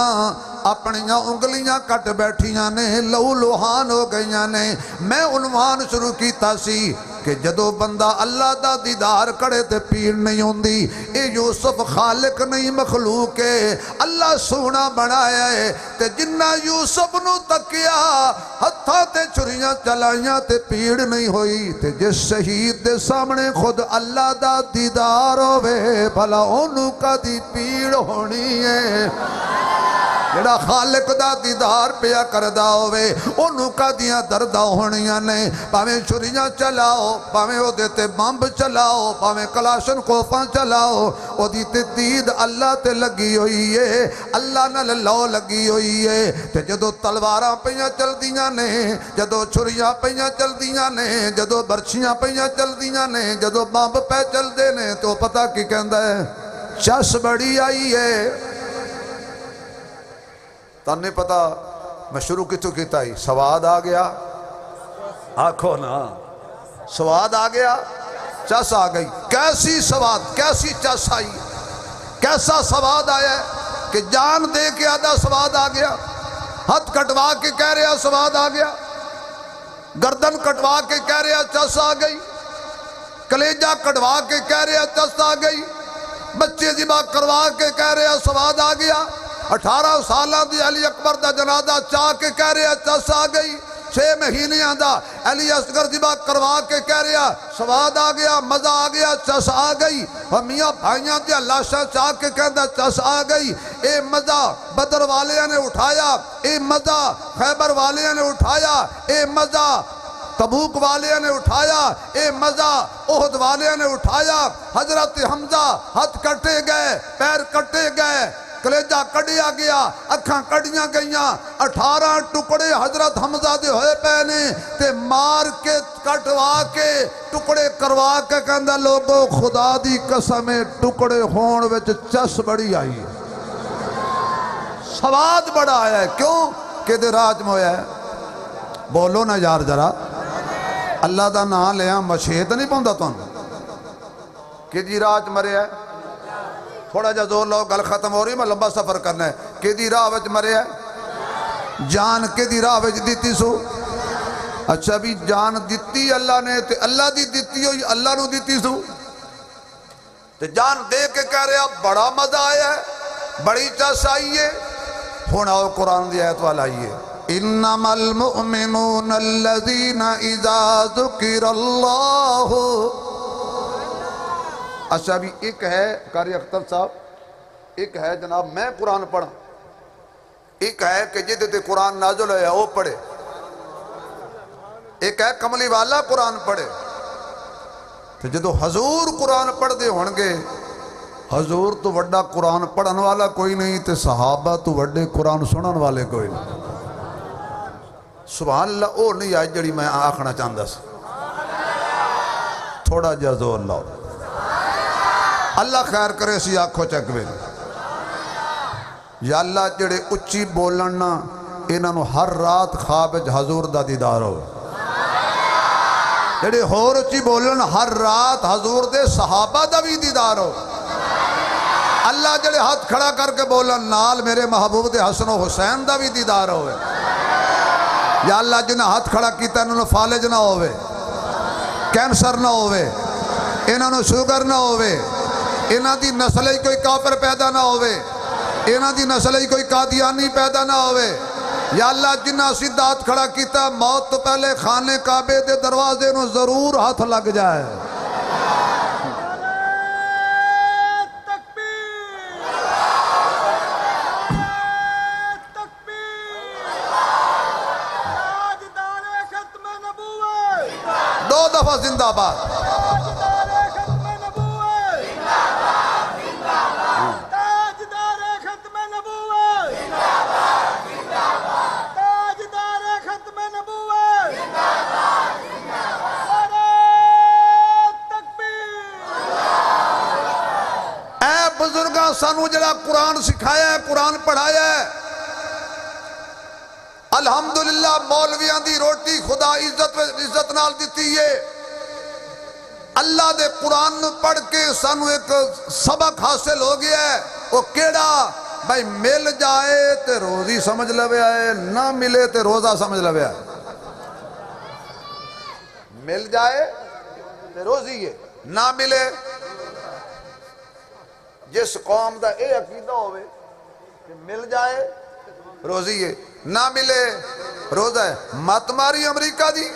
اپنیاں انگلیاں کٹ بیٹھیاں نے، لہو لوہان ہو گئیاں نے۔ میں عنوان شروع کیتا سی کہ جدو بندہ اللہ دا دیدار کرے تے پیر نہیں ہوندی۔ اے یوسف خالق نہیں مخلوق ہے، اللہ سونا بنایا ہے تے جنہ یوسف نو تکیا ہتھاں تے چھریاں چلائیاں تے پیڑ نہیں ہوئی۔ تے جس شہید دے سامنے خود اللہ دا دیدار ہوئے بھلا انہوں کا دی پیڑ ہونی ہے۔ جڑا خالق دا دیدار پیا کردہ ہوئے انہوں کا دیاں دردہ ہونیاں نے۔ پاویں چھریاں چلاؤ، پاویں او دیتے بمب چلاؤ، پاویں کلاشن کوفاں چلاؤ، او دیتے دید اللہ تے لگی ہوئی ہے، اللہ نہ لو لگی ہوئی ہے۔ تے جدو تلواراں پہیاں چل دیاں نے، جدو چھریاں پہیاں چل دیاں نے، جدو برچیاں پہیاں چل دیاں نے، جدو بمب پہ چل دے نے، تو پتہ کی کہندہ ہے چس بڑی آئی ہے۔ تن نہیں پتا میں شروع کتوں کیتا ہی سواد آ گیا، آنکھو نا سواد آ گیا، چس آ گئی۔ کیسی سواد، کیسی چس آئی، کیسا سواد آیا ہے کہ جان دے کے آدھا سواد آ گیا، ہاتھ کٹوا کے کہہ رہا سواد آ گیا، گردن کٹوا کے کہہ رہا چس آ گئی، کلیجہ کٹوا کے کہہ رہا چس آ گئی، بچے ذبح کروا کے کہہ رہا سواد آ گیا، 18 سالہ دی علی اکبر دا جنازہ چاہ کے کہہ رہا چس آ گئی، 6 مہینے دا علی اصغر ذبح کروا کے کہہ رہا سواد آ گیا، مزہ آ گیا، چس آ گئی۔ اور میاں بھائیاں دیا لاشاں چاہ کے کہندہ چس آ گئی۔ اے مزہ بدر والیاں نے اٹھایا، اے مزہ خیبر والیاں نے اٹھایا، اے مزہ تبوک والیاں نے اٹھایا، اے مزہ احد والیاں نے اٹھایا۔ حضرت حمزہ ہاتھ کٹے گئے، پیر کٹے گئے، کلیجہ کڈیا گیا اکھاں کڈیاں گئیاں 18 ٹکڑے حضرت حمزہ دے ہوئے پے نے تے مار کے کٹوا کے ٹکڑے کروا کے کہندا لوگو خدا دی قسم ٹکڑے ہون وچ چس بڑی آئی ہے سواد بڑا آیا ہے کیوں کہ دے راج میں ہویا ہے بولو نا یار ذرا اللہ دا نام لیا مشہد نہیں پاؤندا تانوں کہ جی راج مرے ہے تھوڑا جا زور لاؤ گل ختم ہو رہی میں لمبا سفر کرنا ہے کہ دی راہ وچ مرے ہے جان کے دی راہ وچ دیتی سو اچھا بھی جان دیتی اللہ نے تے اللہ دی دیتی ہوئی اللہ نو دیتی سو تے جان دے کے کہہ رہے ہیں بڑا مزہ آیا ہے بڑی چس آئی ہے ہونا ہو قرآن دی آیت والا آئیے انما المؤمنون الذین اذا ذکر اللہ اچھا بھی ایک ہے قاری اختر صاحب ایک ہے جناب میں قرآن پڑھا ایک ہے کہ جدے قرآن نازل ہے وہ پڑھے ایک ہے کملی والا قرآن پڑھے تو جدو حضور قرآن پڑھ دے ہونگے حضور تو وڈا قرآن پڑھن والا کوئی نہیں تے صحابہ تو وڈے قرآن سنن والے کوئی نہیں سبحان اللہ او نہیں آج جڑی میں آکھنا چاہندہ سی تھوڑا جا زور لاؤ اللہ خیر کرے سی آنکھو چکوے یا اللہ جڑے اچھی بولنا انہوں ہر رات خواب حضور دا دیدار ہو جڑے ہور اچھی بولن ہر رات حضور دے صحابہ دا بھی دیدار ہو اللہ جڑے ہاتھ کھڑا کر کے بولن نال میرے محبوب دے حسن و حسین دا بھی دیدار ہوئے یا اللہ جنہیں ہاتھ کھڑا کیتا انہوں فالج نہ ہوئے کینسر نہ ہوئے انہوں شوگر نہ ہوئے انہاں دی نسل ہی کوئی کافر پیدا نہ ہوئے انہاں دی نسل ہی کوئی قادیانی پیدا نہ ہوئے یا اللہ جنہاں سدھات کھڑا کیتا موت تو پہلے خانے کعبے دے دروازے نو ضرور ہاتھ لگ جائے دو دفعہ زندہ باد بزرگاں سانو جڑا قرآن سکھایا ہے قرآن پڑھایا ہے الحمدللہ مولویاں دی روٹی خدا عزت نال دیتی ہے اللہ دے قرآن پڑھ کے سانو ایک سبق حاصل ہو گیا ہے وہ کیڑا بھائی مل جائے تے روزی سمجھ لوے آئے نہ ملے تے روزہ سمجھ لوے آئے مل جائے تے روزی ہے نہ ملے جس قوم دا اے عقیدہ ہوئے کہ مل جائے روزی ہے نہ ملے روزہ ہے مت ماری امریکہ دی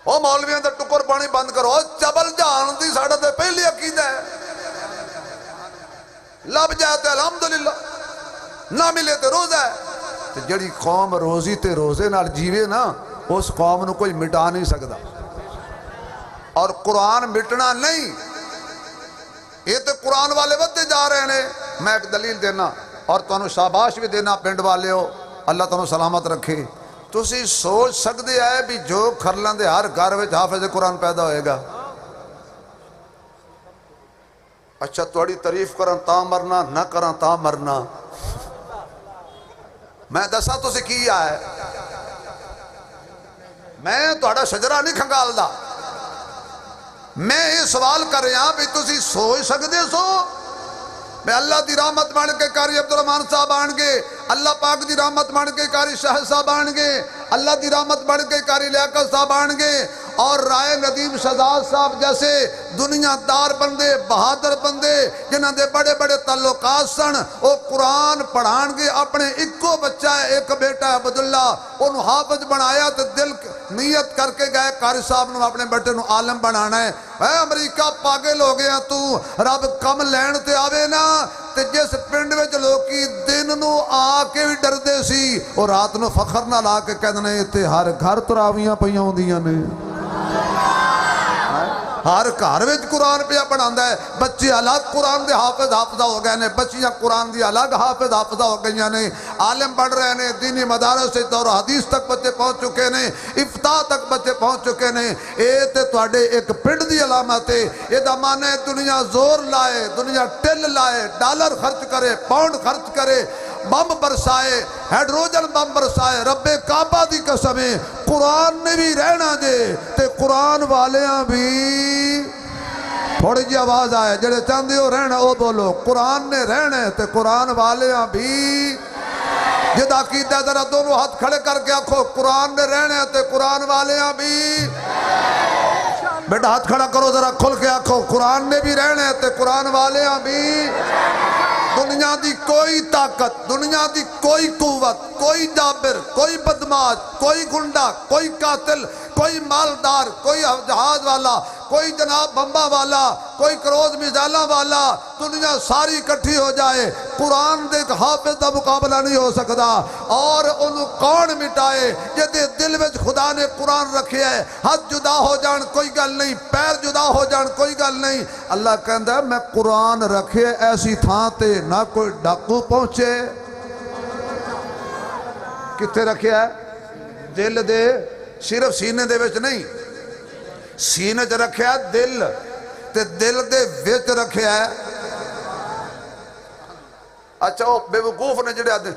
او مولویاں دا ٹکر پانی بند کرو چبل جان دی ساڑھا دے پہلی عقیدہ ہے لب جاتے الحمدللہ نہ ملے تے روزہ ہے تے جڑی قوم روزی تے روزے نال جیوے نا اس قوم نو کوئی مٹا نہیں سکتا اور قرآن مٹنا نہیں یہ تو قرآن والے بدے جا رہے ہیں میں ایک دلیل دینا اور تمہیں شاباش بھی دینا پنڈ والے ہو اللہ تمہیں سلامت رکھے تسی سوچ سکتے ہیں بھی جو کھرلن دے ہر گھر وچ حافظ قرآن پیدا ہوئے گا اچھا توڑی تعریف کرن تا مرنا نہ کرن تا مرنا میں دسا تو سے کیا ہے میں توڑا شجرہ نہیں کھنگال دا میں یہ سوال کر رہا ہوں بھی تسی سوچ سکتے سو میں اللہ دی رحمت بان کے کاری عبدالرحمن صاحب آن گے اللہ پاک دی رحمت بان کے کاری شاہ صاحب آن گے اللہ دی رحمت بان کے کاری لیاقت صاحب آن گے اور رائے ندیم شہزاد صاحب جیسے دنیا دار بندے بہادر بندے جنہاں دے بڑے بڑے تعلقات سن وہ قرآن پڑھان گے اپنے ایکو بچہ ہے ایک بیٹا ہے عبداللہ انہوں حافظ بنایا تو دل نیت کر کے گئے قاری صاحب نے اپنے بیٹے نو عالم بنانا ہے اے امریکہ پاگل ہو گیا تو رب کم لین تے آوے نا تے جس پنڈ میں چلو کی دن نو آ کے بھی ڈر دے سی اور رات نو فخر نہ لا کے کہنے تے ہر گھر تراویاں پہیاں ہوندیاں نے ہر گھر وچ قرآن پہ بناوندا ہے. بچے الگ قرآن دے حافظ حافظہ ہو گئے نے, بچیاں قرآن دی الگ حافظ حافظہ ہو گئیاں نے, عالم پڑھ رہے نے, دینی مدارس سے دور حدیث تک بچے پہنچ چکے نے, افتاء تک بچے پہنچ چکے نے. اے تے تواڈے ایک پنڈ دی علامت ہے. اے دا معنی ہے دنیا زور لائے, دنیا ٹل لائے, ڈالر خرچ کرے, پاؤنڈ خرچ کرے, بم برسائے, ہیڈروجن بم برسائے. رب کعبہ دی قسم ہے قرآن نے بھی رہنا جے تے قرآن والیاں بھی. تھوڑی جی آواز آئے جڑے چاندے ہو رہنا وہ بولو, قرآن نے رہنا ہے تے قرآن والیاں بھی. جدا عقیدہ ذرا دونوں ہاتھ کھڑے کر کے آکھو قرآن نے رہنا ہے تے قرآن والیاں بھی. بیٹا ہاتھ کھڑا کرو ذرا کھل کے آکھو قرآن نے بھی رہنا ہے تے قرآن والیاں بھی. دنیا دی کوئی طاقت, دنیا دی کوئی قوت, کوئی جابر, کوئی بدماش, کوئی گنڈا, کوئی قاتل, کوئی مالدار, کوئی جہاز والا, کوئی جناب بمبا والا, کوئی کروز میزائلاں والا, دنیا ساری اکٹھی ہو جائے, قرآن دے ایک حافظ دا مقابلہ نہیں ہو سکتا. اور انہوں کون مٹائے جدے دل وچ خدا نے قرآن رکھے ہے. ہاتھ جدا ہو جان کوئی گل نہیں, پیر جدا ہو جان کوئی گل نہیں. اللہ کہندا ہے میں قرآن رکھے ایسی تھاں تے نہ کوئی ڈاکو پہنچے. کتے رکھے ہے؟ دل دے, صرف سینے دے وچ نہیں, سینے چ رکھیا دل تے دل دے وچ رکھیا ہے. اچھا وہ بے وقوف نے جڑے آدھے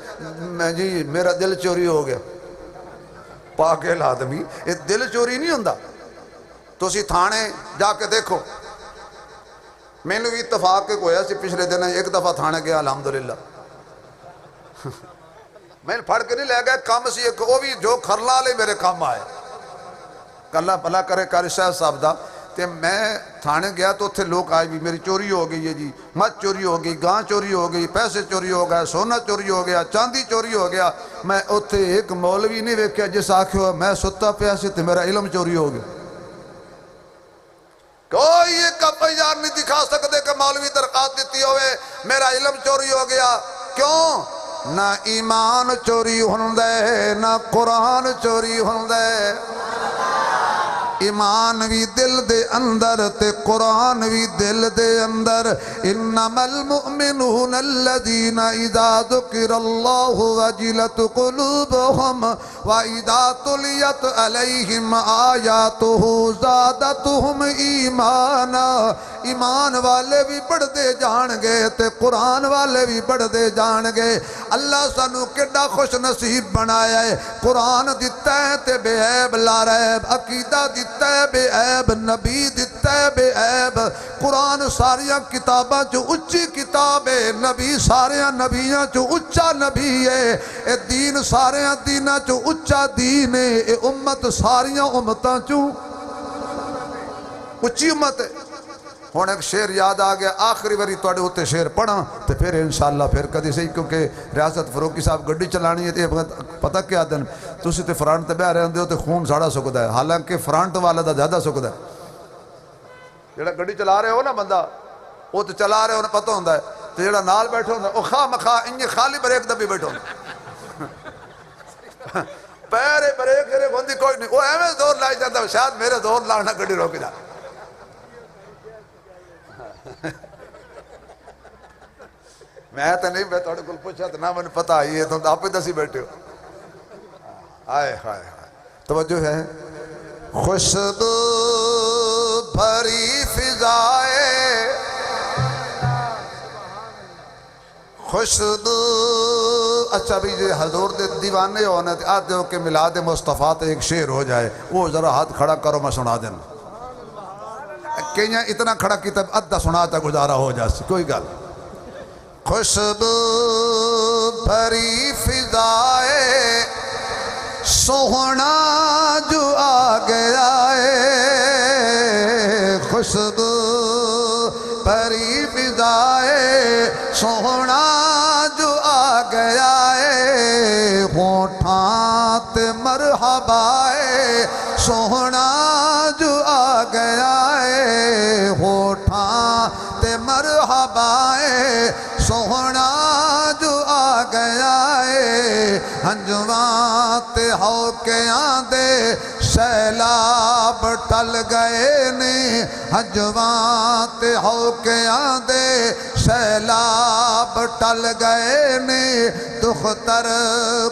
میں جی میرا دل چوری ہو گیا, پاگل آدمی, یہ دل چوری نہیں ہوندا. تو اسی تھانے جا کے دیکھو. میں نے بھی اتفاق کے کویا سی پچھلے دن ایک دفعہ تھانے گیا الحمدللہ. میں نے پھڑ کے نہیں لے گیا, کام سی ایک وہ بھی جو کھرلا لے میرے کام آئے. اللہ بھلا کرے قاری صاحب دا. تے میں تھانے گیا تو اتھے لوگ آئے بھی میری چوری ہو گئی ہے جی, مت چوری ہو گئی, گاں چوری ہو گئی, پیسے چوری ہو گئے, سونا چوری ہو گیا, چاندی چوری ہو گیا. میں اتھے ایک مولوی نہیں ویکھیا جس آکھو میں ستا پیا سی تے میرا علم چوری ہو گیا. کوئی ایک اپیار نہیں دکھا سکتے کہ مولوی درخواست دیتی ہوئے میرا علم چوری ہو گیا. کیوں؟ نہ ایمان چوری ہوندے نہ قرآن چوری ہوندے. ایمان بھی دل دے اندر تے قرآن بھی دل دے اندر. انما المؤمنون الذین اذا ذکر اللہ وجلت قلوبهم واذا تلیت علیہم آیاتہ زادتہم ایمانا. ایمان والے بھی بڑھ دے جان گے تے قرآن والے بھی بڑھ دے جان گے. اللہ سانو کڈا خوش نصیب بنایا ہے. قرآن دیتا ہے تے بے عیب لا ریب, عقیدہ دیتا ہے بے عیب, نبی دیتا ہے بے عیب. قرآن ساریاں کتاباں چو اچھی کتاب ہے, نبی ساریاں نبیاں چو اچھا نبی ہے, اے دین ساریاں دیناں چو اچھا دین ہے, اے امت ساریاں امتاں چو اچھی امت ہے. ہون ایک شعر یاد آ گیا, آخری واری توڑے ہوتے شعر پڑھا تو پھر انشاءاللہ پھر کدی صحیح, کیونکہ ریاست فروکی صاحب گڈی چلانی ہے. پتہ کیا دن تسی تے فرانٹ تے بہ رہے ہوندے ہو تے خون ساڑا سکدا ہے, حالانکہ فرانٹ والا دا زیادہ سکدا ہے. جڑا گڈی چلا رہے ہو نا بندہ, وہ تو چلا رہے ہو نا پتہ ہوندا ہے, تے جڑا نال بیٹھے ہوندا او خواہ مخواہ انجے خالی بریک دبی بیٹھے ہوندا, پیرے بریک ہوندی کوئی نہیں, وہ ایویں زور لائی جاندا شاید میرے زور لانا گڈی روک جا. میں تو نہیں, میں تھوڑے کل پوچھا تو نہ میں نے پتہ آئی ہے, تم آپ ہی دسی بیٹھے ہو. آئے ہائے ہائے, توجہ ہے. خوشبو بھری فضائے, خوشبو. اچھا بھی جی حضور دے دیوانے ہونے تھے آدھے ہو کہ میلاد مصطفیٰ تے ایک شعر ہو جائے, وہ ذرا ہاتھ کھڑا کرو میں سنا دینا. کہیں اتنا کھڑا کی تب ادھا سناتا گزارا ہو جاسی, کوئی گل. خوشبو بھری فضائے سوہنا جو آ گیا ہے, خوشبو بھری فضائے سوہنا جو آ گیا ہے, ہونٹاں تے مرحبا ہے سوہنا جو آ گیا ہے, ہونٹاں تے مرحبا ہے سوہنا جو آ گیا ہے. ہنجواں تے ہو کے آندے سیلاب ٹل گئے نے ہجواں تے ہو کے آندے سیلاب ٹل گئے نے دختر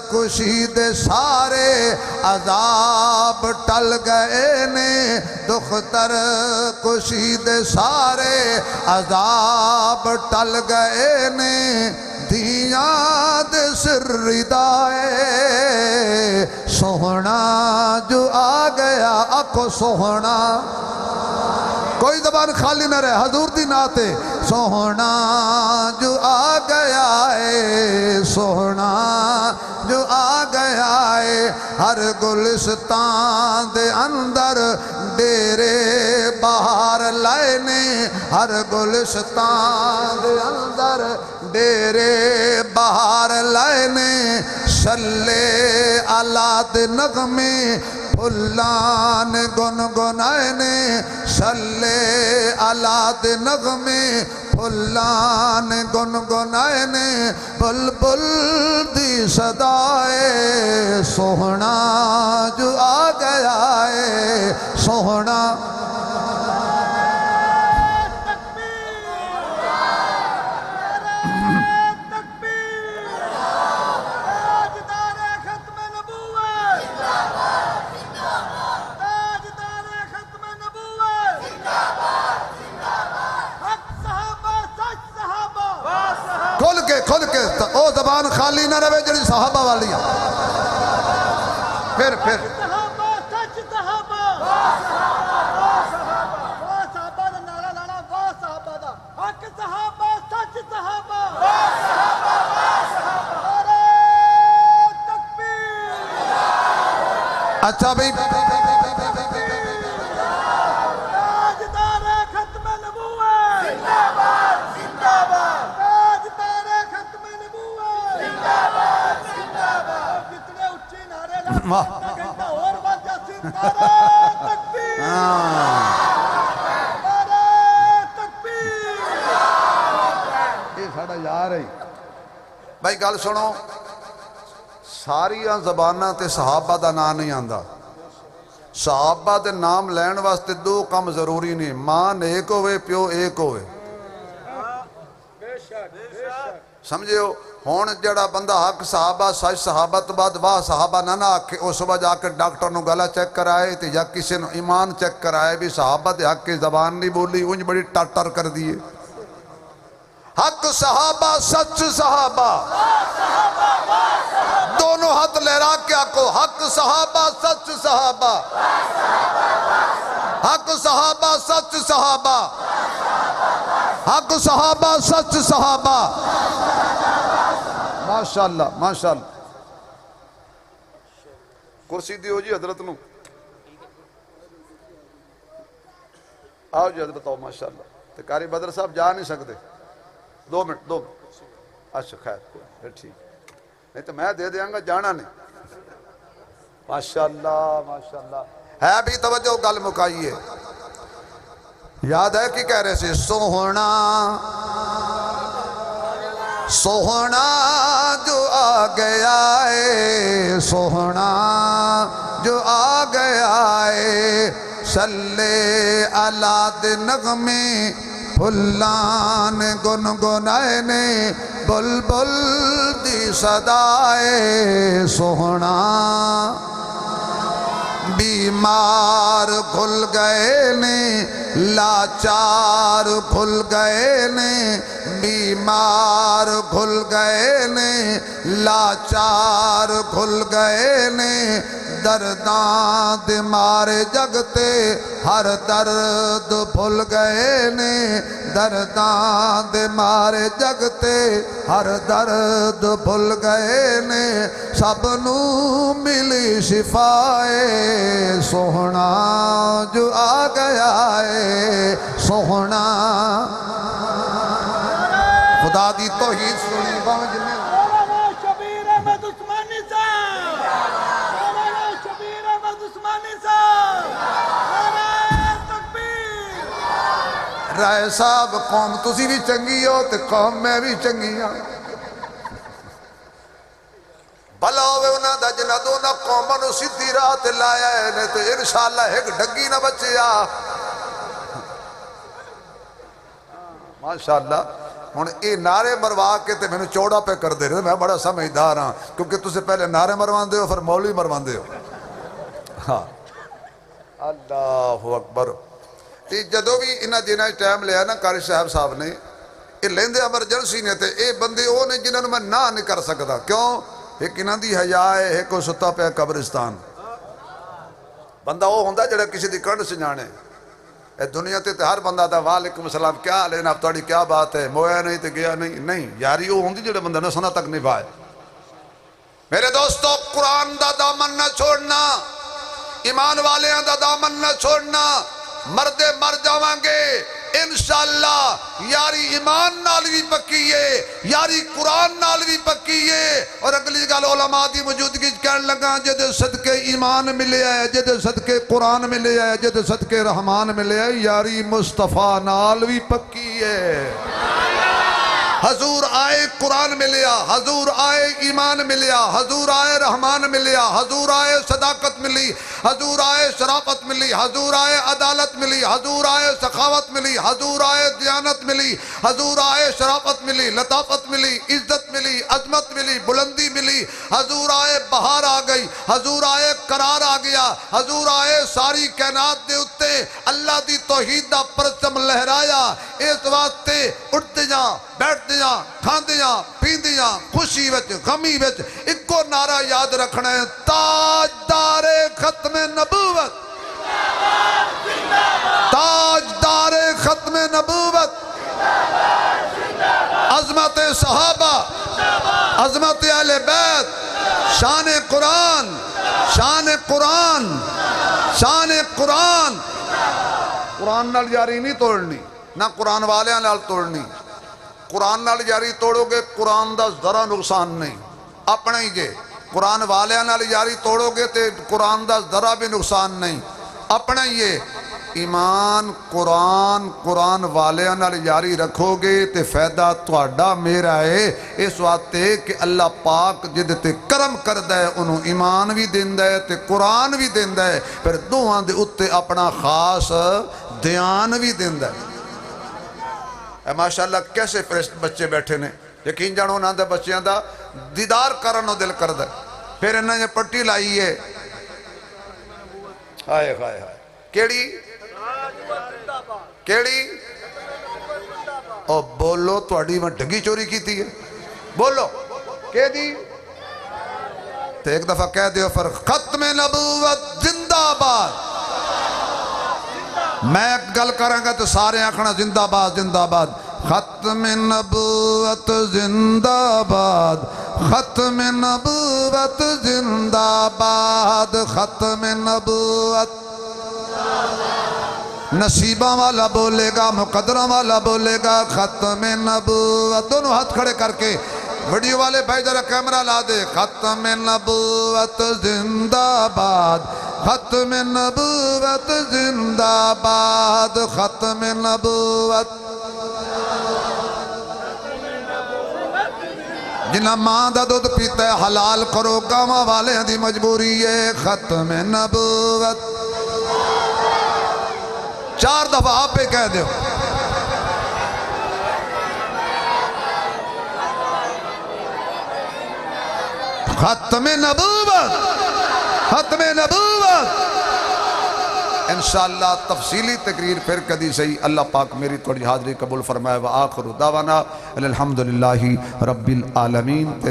کشید سارے عذاب ٹل گئے نے دختر کشید سارے عذاب ٹل گئے نے دیاں دے سر دائے سوہنا جو آ گیا آکھو سوہنا کوئی زبان خالی نہ رہے حضور دی ناتے سوہنا جو آ گیا ہے سوہنا جو آ گیا ہے ہر گلستان دے اندر ڈیرے بہار لائے نے ہر گلستان دے اندر ڈیرے بہار لائے نے شلے آلات نغمے پھلان گنگنائے نے شلے آلات نغمے پھلان گنگنائے نے بلبل دی صدائے سوہنا جو آ گیا ہے سوہنا کھل کے او زبان خالی نہ رہے جڑی صحابہ والی ہے پھر صحابہ سچ صحابہ واہ صحابہ دا نعرہ لانا واہ صحابہ دا حق صحابہ سچ صحابہ واہ صحابہ نعرہ تکبیر اچھا بھئی تاجدار ختم نبوت زندہ باد زندہ باد تاجدار ختم نبوت زندہ باد زندہ باد کتنے اچھی نعرے لانا گھنٹہ اور بات جاسی نعرہ تکبیر نعرہ تکبیر یہ ساڑھا یار ہے بھائی گل سنو ساریاں زباناں تے صحابہ دا نام نہیں آندا صحابہ دے نام لین واسطے دو کم ضروری نہیں ماں ایک ہوئے پیو ایک ہوئے سمجھے ہو ہون جڑا بندہ حق صحابہ سچ صحابہ تو بعد واہ صحابہ نہ آکھے اس صبح جا کے ڈاکٹر نو گلا چیک کرائے تے یا کسی نو ایمان چیک کرائے بھی صحابہ دے حق کی زبان نہیں بولی انج بڑی ٹاٹر کر دیئے حق صحابہ سچ صحابہ دونوں ہاتھ لہرا کے آکو حق صحابہ سچ صحابہ حق صحابہ سچ صحابہ حق صحابہ سچ صحابہ ماشاءاللہ ماشاءاللہ کرسی دیو جی حضرت نو آؤ جی حضرت آؤ ماشاءاللہ تو قاری بدر صاحب جا نہیں سکتے دو منٹ اچھا خیر پھر ٹھیک نہیں تو میں دے دیاں گا جانا نہیں ماشاءاللہ ماشاءاللہ ہے بھی توجہ گل مکائیے یاد ہے کہ کہہ رہے سے سوہنا سوہنا جو آ گیا ہے سوہنا جو آ گیا ہے صلی آلات نغمے پھلان گنگنائے نے بلبل دی صدائے سوہنا بیمار کھل گئے نے لاچار کھل گئے نے بیمار کھل گئے نے لاچار کھل گئے نے درداں دمارے جگتے ہر درد بھول گئے نے درداں دمارے جگتے ہر درد بھول گئے نے سب نو ملی شفائے سوہنا جو آ گیا ہے سوہنا خدا دی توحید سنی باں جنہیں مولانا شبیر احمد عثمانی صاحب مولانا شبیر احمد عثمانی صاحب نعرہ تکبیر رائے صاحب قوم تسی بھی چنگی ہو تے قوم میں بھی چنگی ہوں بھلا ہوئے انہاں دا جنہ دونہ قوموں نو سیدھی راہ تے لایا ہے نے تے انشاءاللہ ایک ڈگی نہ بچیا ماشاءاللہ ہن اے نعرے مروا کے تے مینوں چوڑا پہ کر دے رہے میں بڑا سمجھدار ہاں کیونکہ تسے پہلے نعرے مرواندے ہو پھر مولوی مرواندے ہو ہاں اللہ اکبر تے جدوں بھی انہاں دناں ٹائم لیا نا قاری صاحب نے یہ لیندے ایمرجنسی نے تے اے بندے او نے جنہاں نوں میں نہ نہیں کر سکدا کیوں ایک انہاں دی حیا ہے ایک او ستا پیا قبرستان بندہ او ہوندا جڑا کسی دی کنڈ سجانے اے دنیا تے ہر بندہ دا وعلیکم السلام کیا حال ہے جناب تہاڈی کیا بات ہے مویا نہیں تے گیا نہیں یاری او ہوندی جڑا بندہ نسنا تک نبھائے میرے دوستو قرآن دا دامن نہ چھوڑنا ایمان والیاں دا دامن نہ چھوڑنا مردے مر جاواں گے انشاءاللہ یاری ایمان نال بھی پکی ہے یاری قرآن نال بھی پکی ہے اور اگلی گل علماء دی موجودگی کہن لگا جد صدقے ایمان ملے ہے جد صدقے قرآن ملے ہے جد صدقے رحمان ملے ہے یاری مصطفیٰ نال بھی پکی ہے حضور آئے قرآن ملیا حضور آئے ایمان ملیا حضور آئے رحمان ملیا حضور آئے صداقت ملی حضور آئے شرافت ملی حضور آئے عدالت ملی حضور آئے سخاوت ملی حضور آئے دیانت ملی حضور آئے شرافت ملی لطافت ملی عزت ملی عظمت ملی بلندی ملی حضور آئے بہار آ گئی حضور آئے قرار آ گیا حضور آئے ساری کائنات دے اتے اللہ دی توحید دا پرچم لہرایا اس واسطے اٹھتے جا بیٹھتے جا کھاندے جا پیندے جا خوشی وچ غمی وچ ایکو نعرہ یاد رکھنا ہے تاجدار ختم نبوت تاجدار ختم نبوت عظمت صحابہ عظمت اہل بیت شان قرآن شان قرآن شان قرآن قرآن نال یاری نہیں توڑنی نہ قرآن والیاں نال توڑنی قرآن نال یاری توڑو گے قرآن دا ذرا نقصان نہیں اپنا ہی جے قرآن والیاں نال یاری توڑو گے تے قرآن دا ذرا بھی نقصان نہیں اپنا ہی ہے ایمان قرآن والیاں نال یاری رکھو گے تے فائدہ تہاڈا میرا ہے اس واسطے کہ اللہ پاک جد تے کرم کردہ ہے انہوں ایمان بھی دیندا ہے تے قرآن بھی دیندا ہے پھر دوہاں دے اتے اپنا خاص دھیان بھی دیندا ہے اے ماشاءاللہ کیسے فرشت بچے بیٹھے نے یقین جانو انہاں دے بچیاں دا دیدار کرنو دل کردہ پھر انہاں نے پٹی لائی ہے ہائے ہائے ہائے کیڑی کیڑی او بولو تواڈی میں ڈگی چوری کیتی ہے بولو کہ دی تو ایک دفعہ کہہ دیو پر ختم نبوت زندہ باد میں ایک گل کریں گا تو سارے آکھنا زندہ باد زندہ باد ختم نبوت زندہ باد ختم نبوت زندہ باد ختم نبوت نصیبہ والا بولے گا مقدرہ والا بولے گا ختم نبوت دونوں ہاتھ کھڑے کر کے ویڈیو والے بھائی ذرا کیمرہ لا دے ختم نبوت زندہ باد ختم نبوت زندہ باد ختم نبوت جنہ ماں دا دودھ پیتا ہے حلال کرو گاواں والے دی مجبوری ہے ختم نبوت 4 دفعہ آپ پہ کہہ دو ختم نبوت ختم نبوت انشاءاللہ تفصیلی تقریر پھر کدی صحیح اللہ پاک میری تھوڑی حاضری قبول فرمائے وآخر دعوانا الحمدللہ رب العالمین